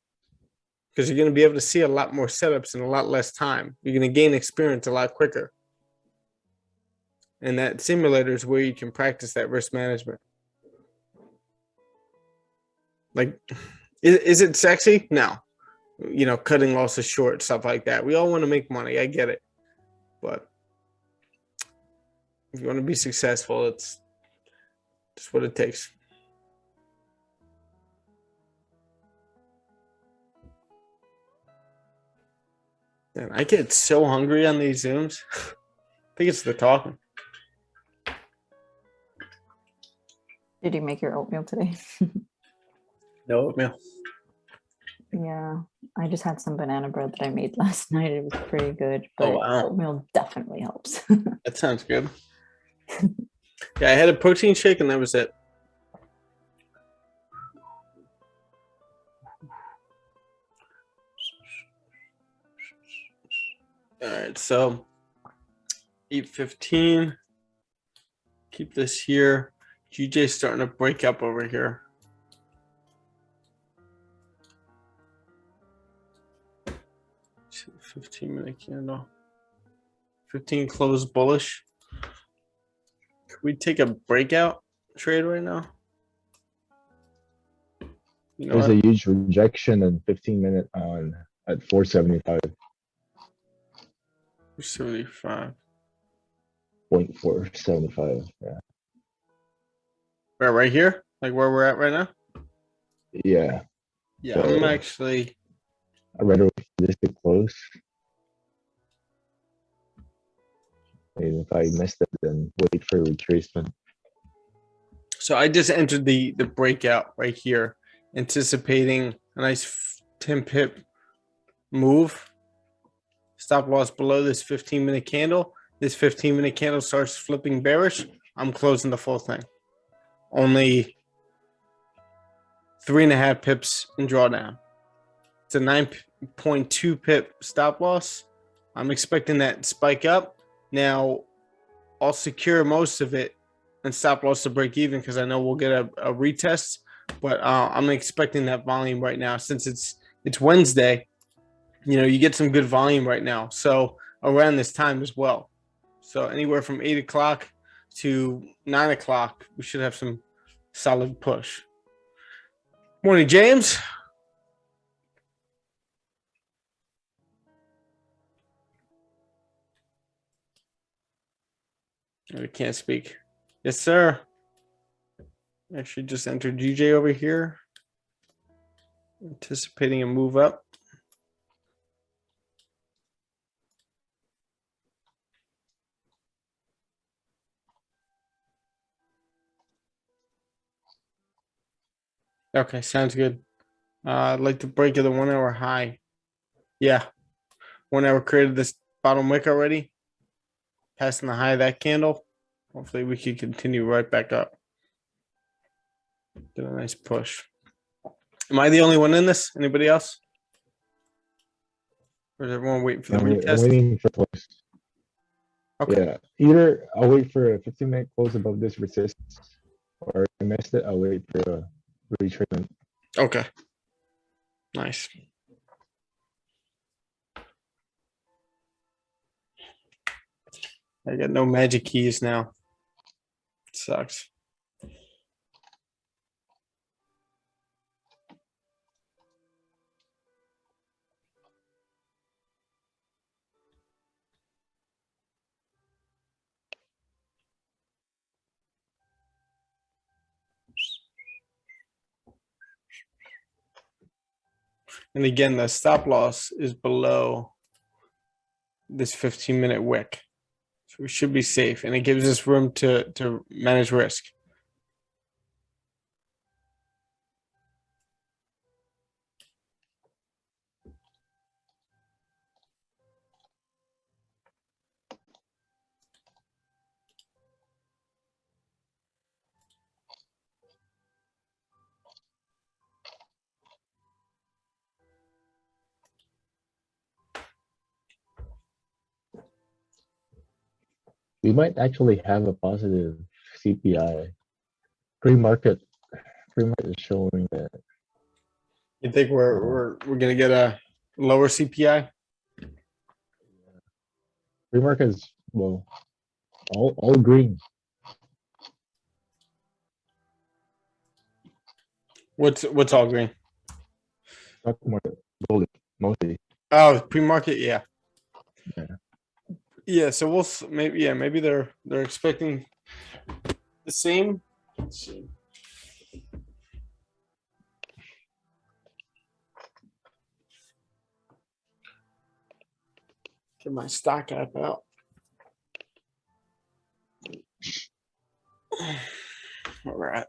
Because you're going to be able to see a lot more setups in a lot less time. You're going to gain experience a lot quicker. And that simulator is where you can practice that risk management. Like, is it sexy? No. You know, cutting losses short, stuff like that. We all want to make money. I get it. But if you want to be successful, it's just what it takes. Man, I get so hungry on these Zooms. I think it's the talking. Did you make your oatmeal today? No oatmeal. Yeah, I just had some banana bread that I made last night. It was pretty good, but wow. Oatmeal definitely helps. That sounds good. Yeah, I had a protein shake and that was it. All right, so 8:15. Keep this here. GJ's starting to break up over here. See the 15-minute candle. 15 closed bullish. Could we take a breakout trade right now? You know There's what? a huge rejection in 15-minute on at 475. 75. 0.475. Yeah. Right here? Like where we're at right now? Yeah. Yeah, I'm actually. I'd rather wait for this to close. And if I missed it, then wait for retracement. So I just entered the breakout right here, anticipating a nice 10 pip move. Stop loss below this 15-minute candle. This 15-minute candle starts flipping bearish. I'm closing the full thing. Only 3.5 pips in drawdown. It's a 9.2 pip stop loss. I'm expecting that spike up. Now, I'll secure most of it and stop loss to break even because I know we'll get a retest. But I'm expecting that volume right now since it's Wednesday. You know, you get some good volume right now. So around this time as well. So anywhere from 8 o'clock to 9 o'clock, we should have some solid push. Morning, James. I can't speak. Yes, sir. Actually, just entered GJ over here. Anticipating a move up. Okay, sounds good. I'd like to break at the 1 hour high. Yeah. 1 hour created this bottom wick already. Passing the high of that candle. Hopefully we can continue right back up. Get a nice push. Am I the only one in this? Anybody else? Or is everyone waiting for the I'm retest? waiting for close. Okay. Yeah, either I'll wait for a 15-minute close above this resistance, or if I missed it, I'll wait for a retracement. Okay. Nice. I got no magic keys now. Sucks. And again, the stop loss is below this 15-minute wick. So we should be safe. And it gives us room to manage risk. We might actually have a positive CPI. Pre-market is showing that. You think we're gonna get a lower CPI? Pre-market is, well, all green. What's all green? Stock market bullish mostly. Oh, pre-market, yeah. Yeah. Yeah, so we'll maybe they're expecting the same. Let's see. Get my stock app out. All right.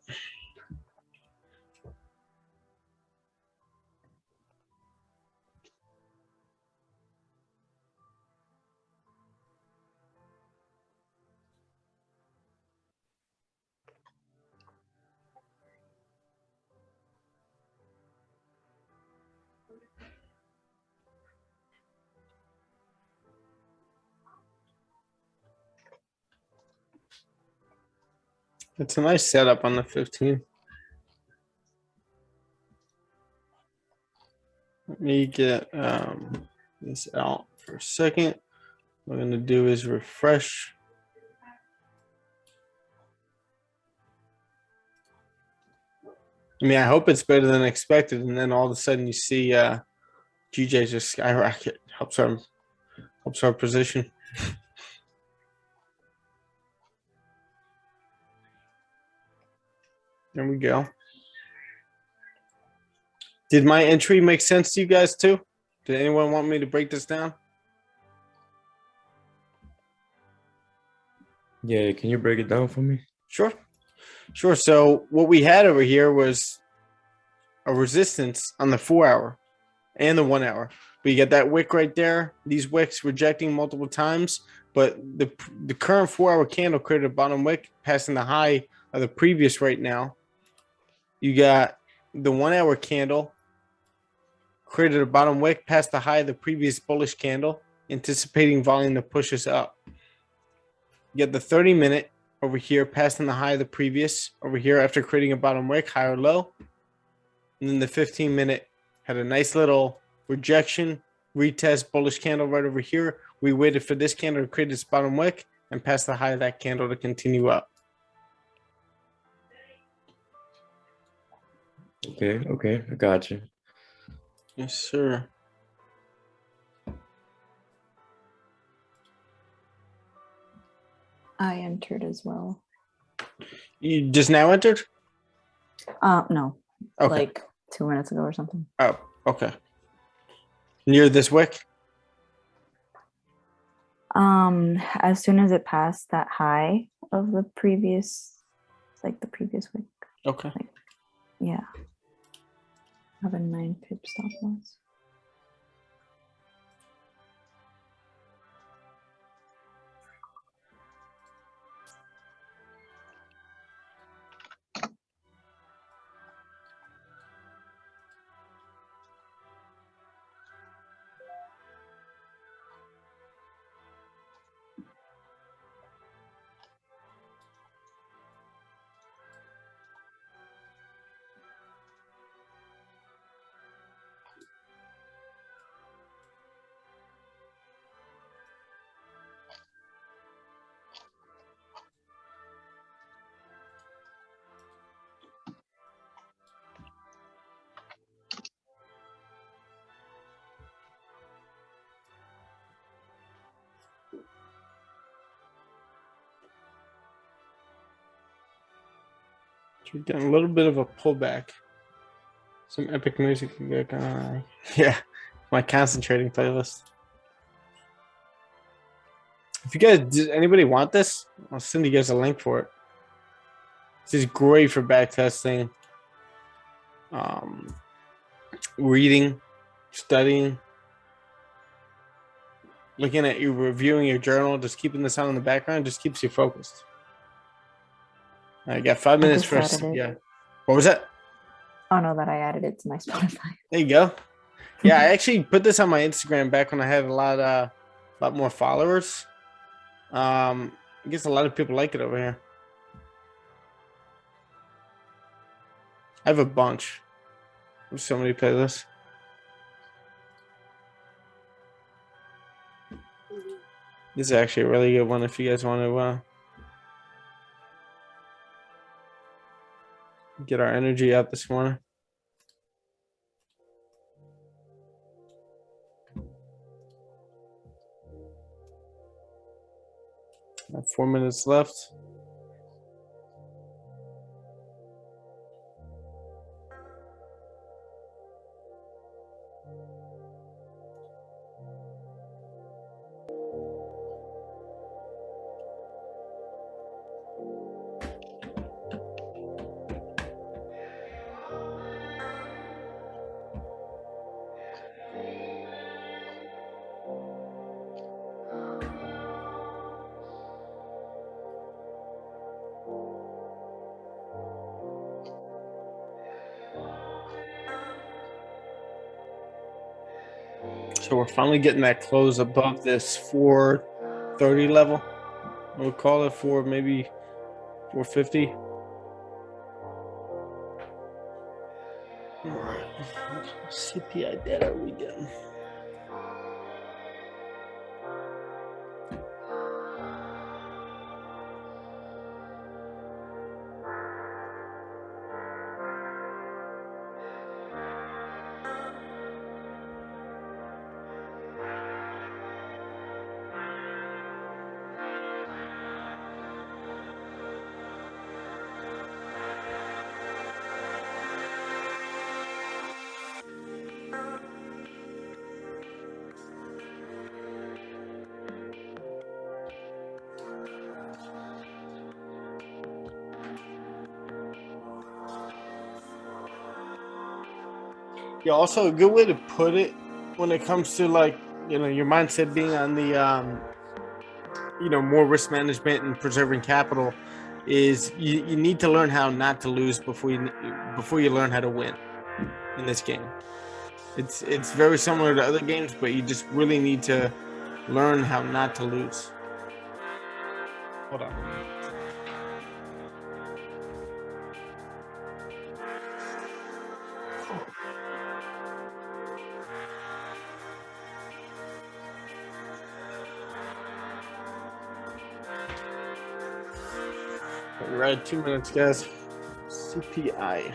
It's a nice setup on the 15. Let me get this out for a second. What I'm going to do is refresh. I mean, I hope it's better than expected. And then all of a sudden you see GJ just skyrocket. Helps our position. There we go. Did my entry make sense to you guys too? Did anyone want me to break this down? Yeah, can you break it down for me? Sure. So what we had over here was a resistance on the 4 hour and the 1 hour. But you get that wick right there. These wicks rejecting multiple times, but the current 4 hour candle created a bottom wick, passing the high of the previous right now. You got the 1 hour candle created a bottom wick past the high of the previous bullish candle, anticipating volume to push us up. You get the 30-minute over here, passing the high of the previous over here after creating a bottom wick, high or low. And then the 15-minute had a nice little rejection, retest, bullish candle right over here. We waited for this candle to create its bottom wick and pass the high of that candle to continue up. Okay, I got you. Yes, sir. I entered as well. You just now entered? No, Okay. like 2 minutes ago or something. Oh, okay. Near this wick? As soon as it passed that high of the previous, like the previous week. Okay. Yeah. I have a 9 pip stop loss. We're getting a little bit of a pullback. Some epic music. Yeah, my concentrating playlist. If you guys, does anybody want this? I'll send you guys a link for it. This is great for back testing, reading, studying, looking at you, reviewing your journal. Just keeping this on in the background just keeps you focused. I got 5 minutes for us. Yeah. What was that? Oh no, that I added it to my Spotify. There you go. Yeah, I actually put this on my Instagram back when I had a lot more followers. I guess a lot of people like it over here. I have a bunch. There's so many playlists. This is actually a really good one if you guys want to get our energy out this morning. About 4 minutes left. So we're finally getting that close above this 430 level. We'll call it for maybe 450. CPI data are we getting? Yeah, also a good way to put it when it comes to like, you know, your mindset being on the, you know, more risk management and preserving capital is you need to learn how not to lose before you learn how to win in this game. It's very similar to other games, but you just really need to learn how not to lose. Hold on. We're right at 2 minutes, guys. CPI.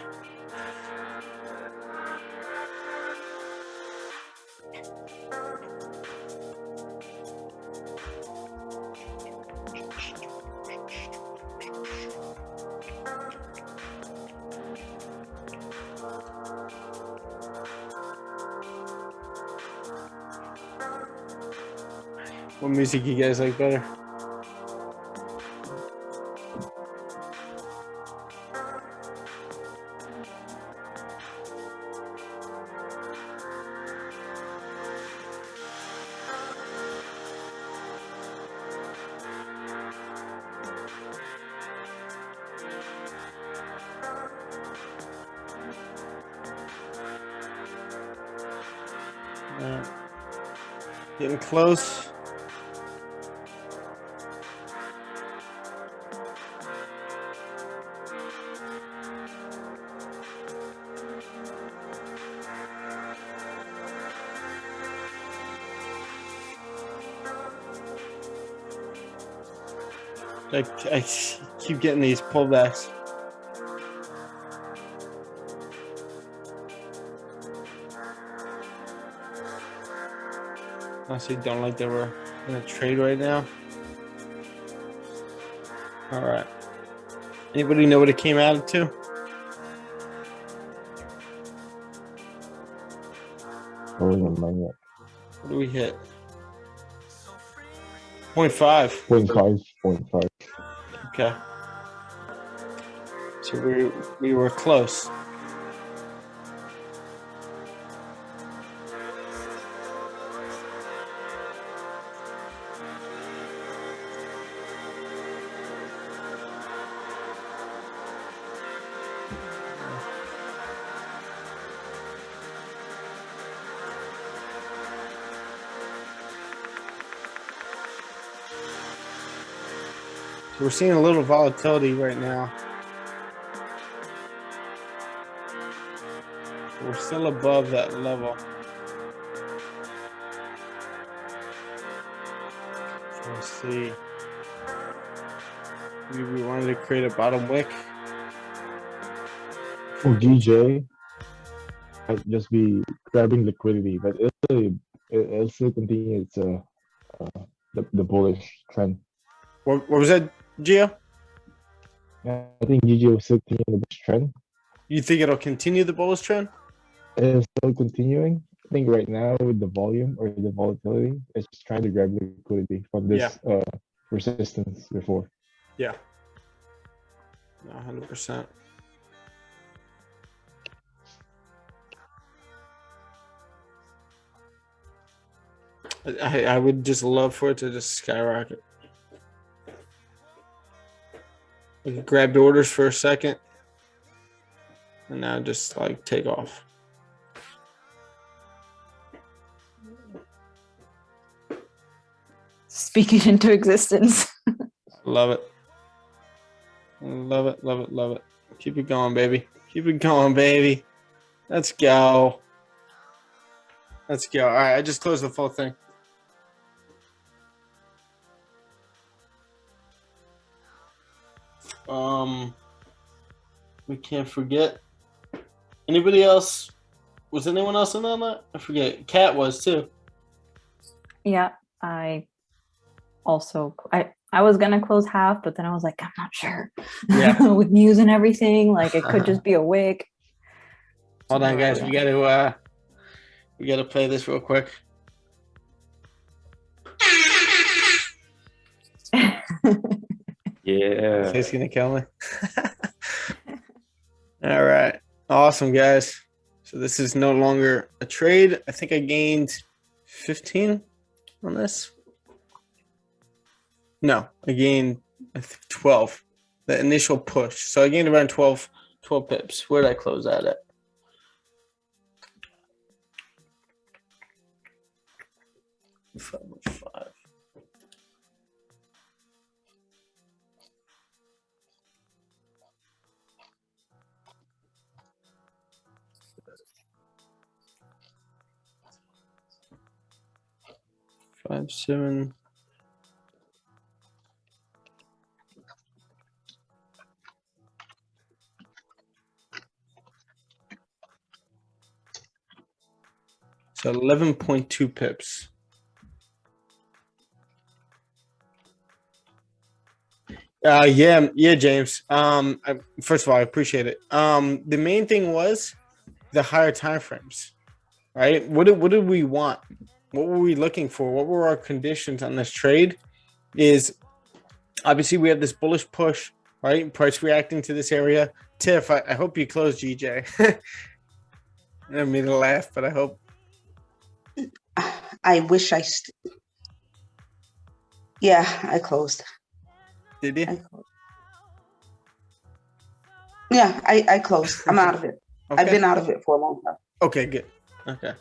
What music you guys like better? Getting close. I keep getting these pullbacks. Honestly, don't like that we're in a trade right now. All right. Anybody know what it came out to? What do we hit? 0.5. 0.5. Okay. So we were close. So we're seeing a little volatility right now. We're still above that level. So let's see. Maybe we wanted to create a bottom wick. For DJ, I'd just be grabbing liquidity, but it'll still continue its the bullish trend. What was that, Gio? Yeah, I think DJ will still continue the bullish trend. You think it'll continue the bullish trend? It's still continuing. I think right now with the volume or the volatility, it's just trying to grab liquidity from this resistance before. Yeah. 100%. I would just love for it to just skyrocket. We grabbed orders for a second, and now just like take off. Speaking into existence. Love it. Love it, love it, love it. Keep it going, baby. Keep it going, baby. Let's go. Let's go. All right, I just closed the full thing. We can't forget. Anybody else? Was anyone else in on that? I forget. Kat was too. Yeah, I was gonna close half, but then I was like, I'm not sure. Yeah. With news and everything, like it could just be a wick. Hold on, guys. We gotta play this real quick. Yeah. He's gonna kill me. All right. Awesome, guys. So this is no longer a trade. I think I gained 15 on this. No, I gained 12. The initial push. So I gained around 12 pips. Where did I close that at? 505. Five, 7. So 11.2 pips. Yeah, James. First of all, I appreciate it. The main thing was the higher time frames, right? What did we want? What were we looking for? What were our conditions on this trade? Is obviously we have this bullish push, right? Price reacting to this area. Tiff, I hope you close GJ. I didn't mean to laugh, but I hope. I wish yeah, I closed. Did you? Yeah, I closed. I'm out of it. Okay. I've been out of it for a long time. Okay, good. Okay.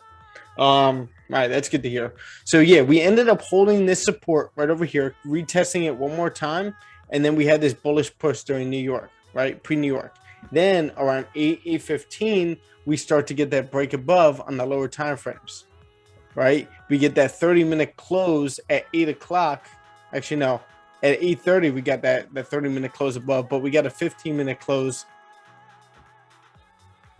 All right, that's good to hear. So yeah, we ended up holding this support right over here, retesting it one more time, and then we had this bullish push during New York, right? Pre-New York. Then around 8:15, we start to get that break above on the lower time frames, right? We get that 30-minute close at 8 o'clock. Actually, no, at 8:30, we got that 30-minute close above, but we got a 15-minute close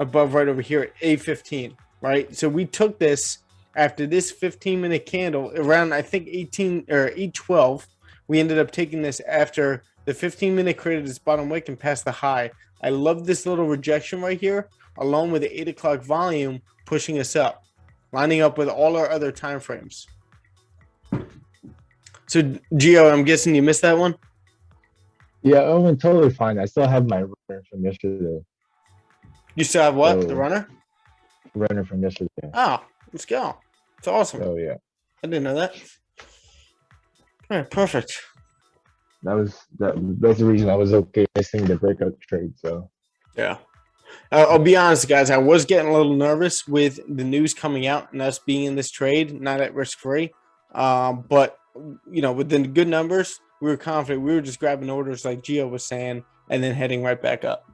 above right over here at 8:15, right? So we took this after this 15-minute candle around, I think 18 or 8:12. We ended up taking this after the 15-minute created this bottom wick and passed the high. I love this little rejection right here, along with the 8 o'clock volume pushing us up, lining up with all our other time frames. So Gio, I'm guessing you missed that one? Yeah, I went totally fine. I still have my runner from yesterday. You still have what? So, the runner? Runner from yesterday. Oh, let's go. It's awesome. Oh yeah. I didn't know that. All right, perfect. That's the reason I was okay missing the breakout trade. So Yeah. I'll be honest, guys. I was getting a little nervous with the news coming out and us being in this trade, not at risk free. But with the good numbers, we were confident. We were just grabbing orders like Gio was saying, and then heading right back up.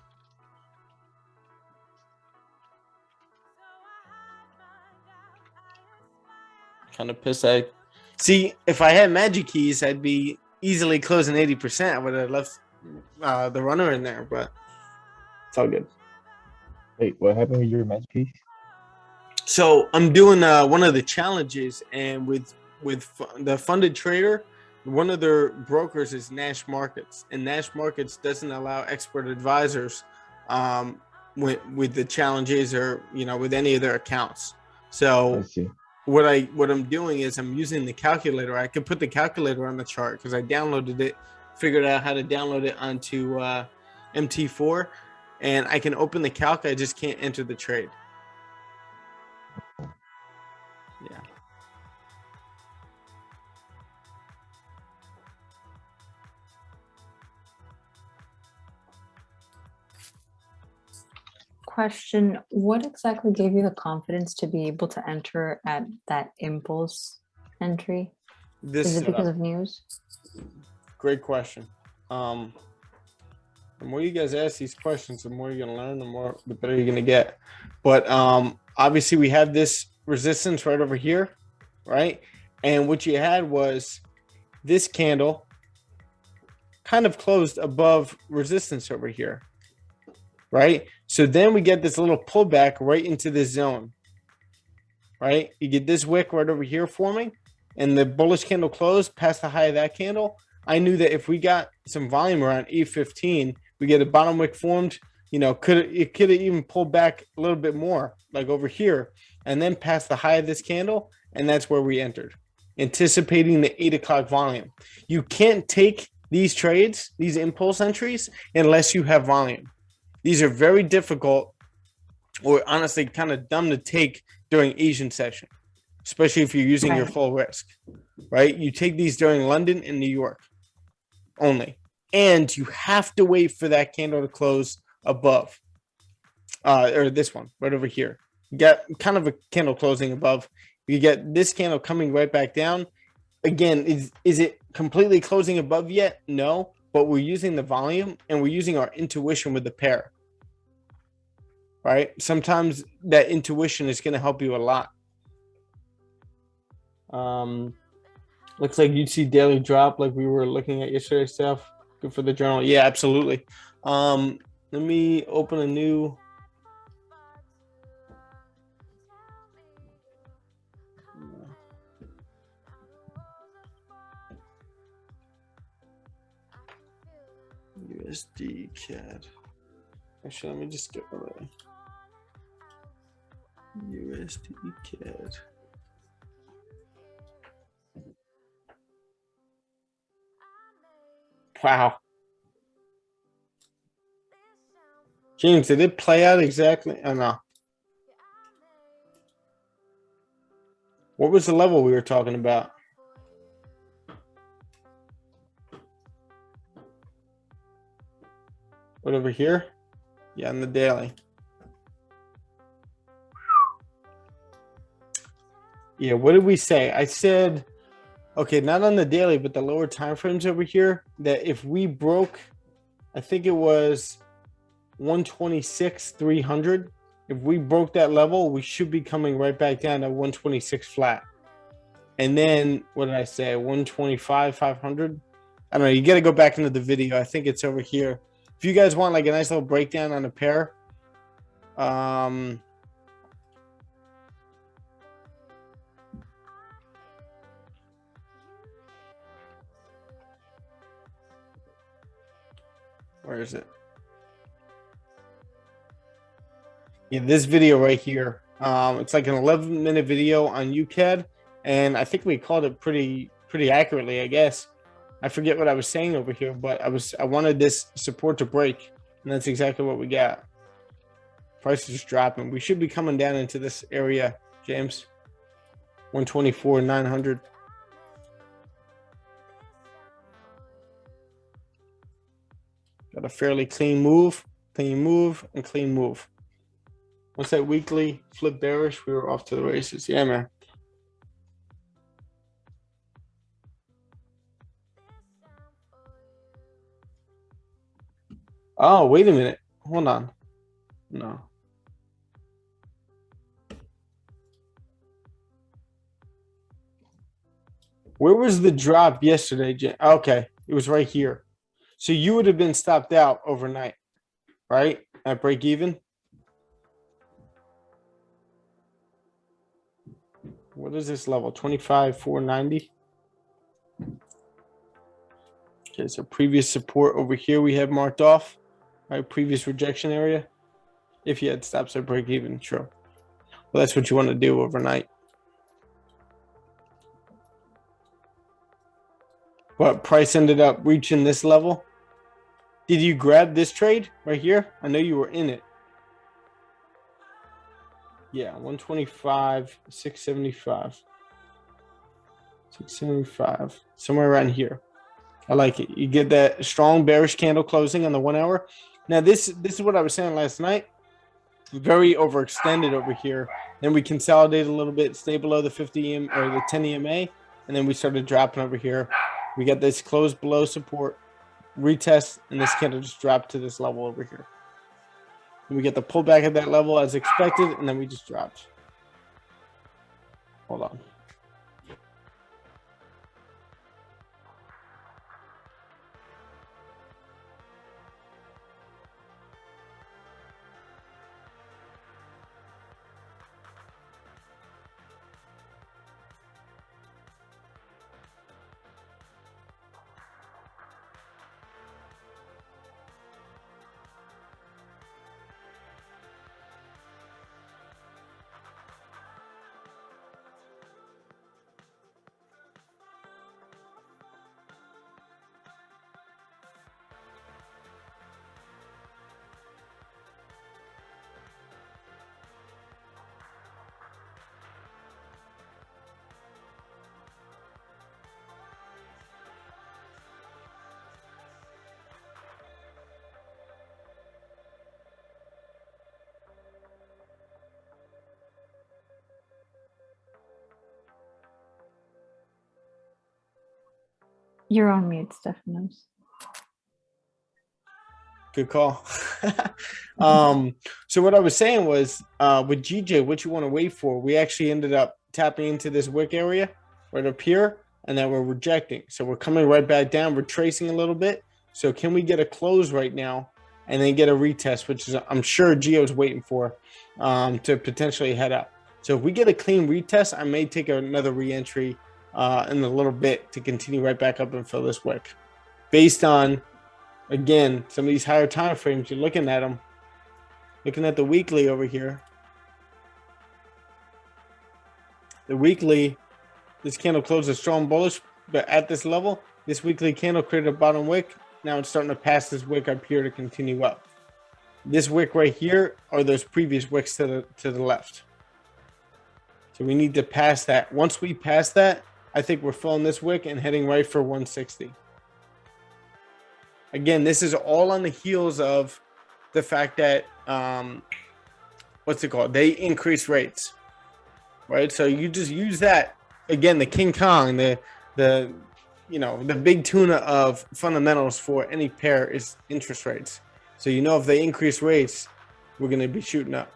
Kind of pissed. See, if I had magic keys, I'd be easily closing 80%. I would have left the runner in there, but it's all good. wait, what happened with your magic keys? So I'm doing one of the challenges, and with the funded trader, one of their brokers is Nash Markets, and Nash Markets doesn't allow expert advisors with the challenges or with any of their accounts. So I see. what I'm doing is I'm using the calculator. I could put the calculator on the chart because I downloaded it, figured out how to download it onto MT4, and I can open the calc. I just can't enter the trade. Yeah. Question: what exactly gave you the confidence to be able to enter at that impulse entry? Is it because of news? Great question. The more you guys ask these questions, the more you're gonna learn, the better you're gonna get. But obviously we have this resistance right over here, right? And what you had was this candle kind of closed above resistance over here, right? So then we get this little pullback right into this zone, right? You get this wick right over here forming, and the bullish candle closed past the high of that candle. I knew that if we got some volume around 8:15, we get a bottom wick formed, it could have even pulled back a little bit more, like over here, and then past the high of this candle, and that's where we entered, anticipating the 8 o'clock volume. You can't take these trades, these impulse entries, unless you have volume. These are very difficult, or honestly kind of dumb to take during Asian session, especially if you're using your full risk, right? You take these during London and New York only. And you have to wait for that candle to close above, or this one right over here. You got kind of a candle closing above You get this candle coming right back down. Again, is it completely closing above yet? No, but we're using the volume and we're using our intuition with the pair. Right? Sometimes that intuition is going to help you a lot. Looks like you'd see daily drop like we were looking at yesterday's stuff. Good for the journal. Yeah, absolutely. Let me open a new. USD CAD. Actually, let me just get rid of USD CAD. Wow. James, did it play out exactly? Oh, no. What was the level we were talking about? What, over here? Yeah, on the daily. Yeah, what did we say? I said, okay, not on the daily, but the lower time frames over here, that if we broke, I think it was 126,300. If we broke that level, we should be coming right back down to 126 flat. And then, what did I say? 125, 500? I don't know. You got to go back into the video. I think it's over here. If you guys want like a nice little breakdown on a pair, where is it? Yeah, this video right here. It's like an 11-minute video on UCAD, and I think we called it pretty accurately, I guess. I forget what I was saying over here, but I wanted this support to break, and that's exactly what we got. Price is dropping. We should be coming down into this area, James. 124,900. Got a fairly clean move, and clean move. Once that weekly flip bearish, we were off to the races. Yeah, man. Oh, wait a minute. Hold on. No. Where was the drop yesterday, Jim? Okay, it was right here. So you would have been stopped out overnight, right? At break even. What is this level? 25,490. Okay, so previous support over here we have marked off, right? Previous rejection area. If you had stops at break even, sure. Well, that's what you want to do overnight. But price ended up reaching this level. Did you grab this trade right here? I know you were in it. Yeah, 125, 675. 675. Somewhere around here. I like it. You get that strong bearish candle closing on the 1 hour. Now, this is what I was saying last night. Very overextended over here. Then we consolidated a little bit, stay below the 50 EM or the 10 EMA, and then we started dropping over here. We got this close below support, retest, and this candle just dropped to this level over here. And we get the pullback at that level as expected, and then we just dropped. Hold on. You're on mute, Stephanos. Good call. So what I was saying was, with GJ, what you want to wait for, we actually ended up tapping into this wick area right up here, and then we're rejecting. So we're coming right back down, we're tracing a little bit. So can we get a close right now and then get a retest, which is I'm sure Gio's waiting for, to potentially head up. So if we get a clean retest, I may take another re-entry in a little bit to continue right back up and fill this wick. Based on, again, some of these higher time frames, you're looking at them, looking at the weekly over here. The weekly, this candle closed a strong bullish, but at this level, this weekly candle created a bottom wick. Now it's starting to pass this wick up here to continue up. This wick right here are those previous wicks to the left. So we need to pass that. Once we pass that, I think we're filling this wick and heading right for 160. Again, this is all on the heels of the fact that, what's it called? They increase rates, right? So you just use that. Again, the King Kong, the big tuna of fundamentals for any pair is interest rates. So you know if they increase rates, we're going to be shooting up.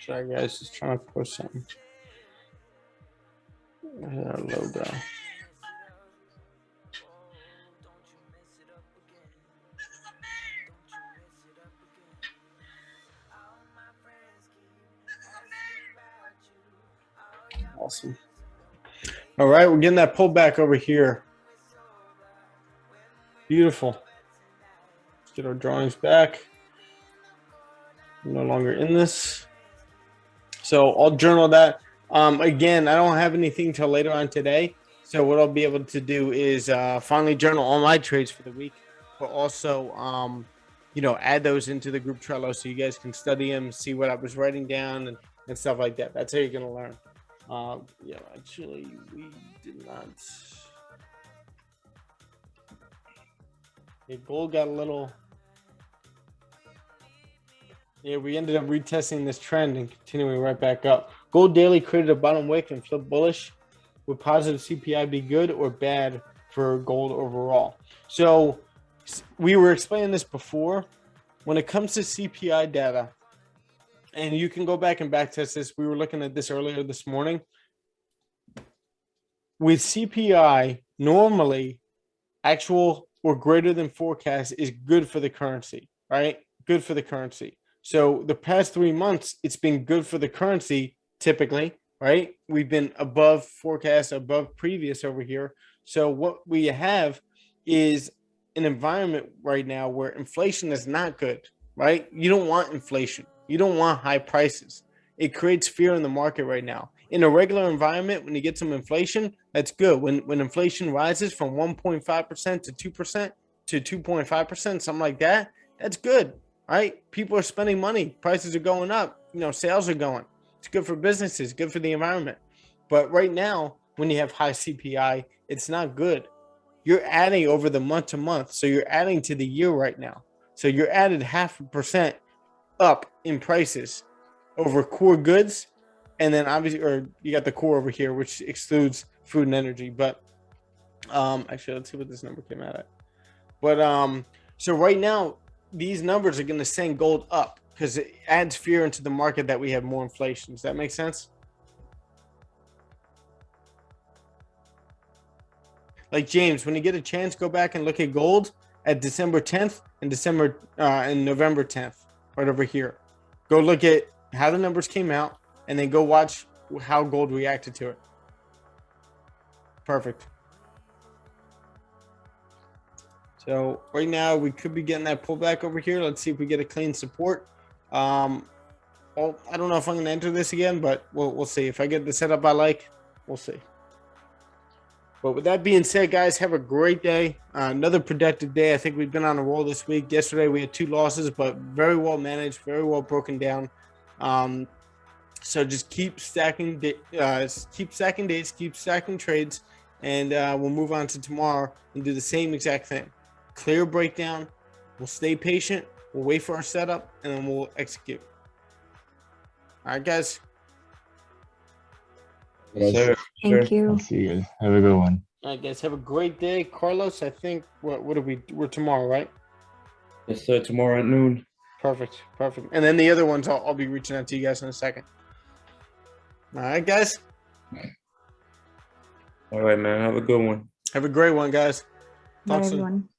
Sorry guys, just trying to post something. There's our logo. Awesome. All right, we're getting that pullback over here. Beautiful. Let's get our drawings back. I'm no longer in this. So I'll journal that. Again, I don't have anything till later on today. So what I'll be able to do is finally journal all my trades for the week, but also, add those into the group Trello so you guys can study them, see what I was writing down and stuff like that. That's how you're going to learn. Actually, we did not. Okay, gold got a little. Yeah, we ended up retesting this trend and continuing right back up. Gold daily created a bottom wick and flipped bullish. Would positive CPI be good or bad for gold overall? So we were explaining this before. When it comes to CPI data, and you can go back and backtest this. We were looking at this earlier this morning. With CPI, normally actual or greater than forecast is good for the currency, right? Good for the currency. So the past 3 months, it's been good for the currency typically, right? We've been above forecast, above previous over here. So what we have is an environment right now where inflation is not good, right? You don't want inflation. You don't want high prices. It creates fear in the market right now. In a regular environment, when you get some inflation, that's good. When inflation rises from 1.5% to 2% to 2.5%, something like that, that's good, right? People are spending money. Prices are going up. Sales are going. It's good for businesses, good for the environment. But right now, when you have high CPI, it's not good. You're adding over the month to month. So you're adding to the year right now. So you're added 0.5% up in prices over core goods. And then obviously, or you got the core over here, which excludes food and energy. But actually, let's see what this number came out at. But so right now, these numbers are going to send gold up because it adds fear into the market that we have more inflation. Does that make sense? Like James, when you get a chance, go back and look at gold at December 10th and November 10th, right over here. Go look at how the numbers came out and then go watch how gold reacted to it. Perfect. So right now we could be getting that pullback over here. Let's see if we get a clean support. Well, I don't know if I'm going to enter this again, but we'll see. If I get the setup I like, we'll see. But with that being said, guys, have a great day. Another productive day. I think we've been on a roll this week. Yesterday we had 2 losses, but very well managed, very well broken down. So just keep stacking days, keep stacking trades, and we'll move on to tomorrow and do the same exact thing. Clear breakdown. We'll stay patient. We'll wait for our setup, and then we'll execute. All right, guys. Yes, Sir, Thank sure. you. I'll see you guys. Have a good one. All right, guys. Have a great day. Carlos, I think, we're tomorrow, right? Yes, sir. Tomorrow at noon. Perfect. And then the other ones, I'll be reaching out to you guys in a second. All right, guys. All right, man. Have a good one. Have a great one, guys. Bye, Talk soon. everyone.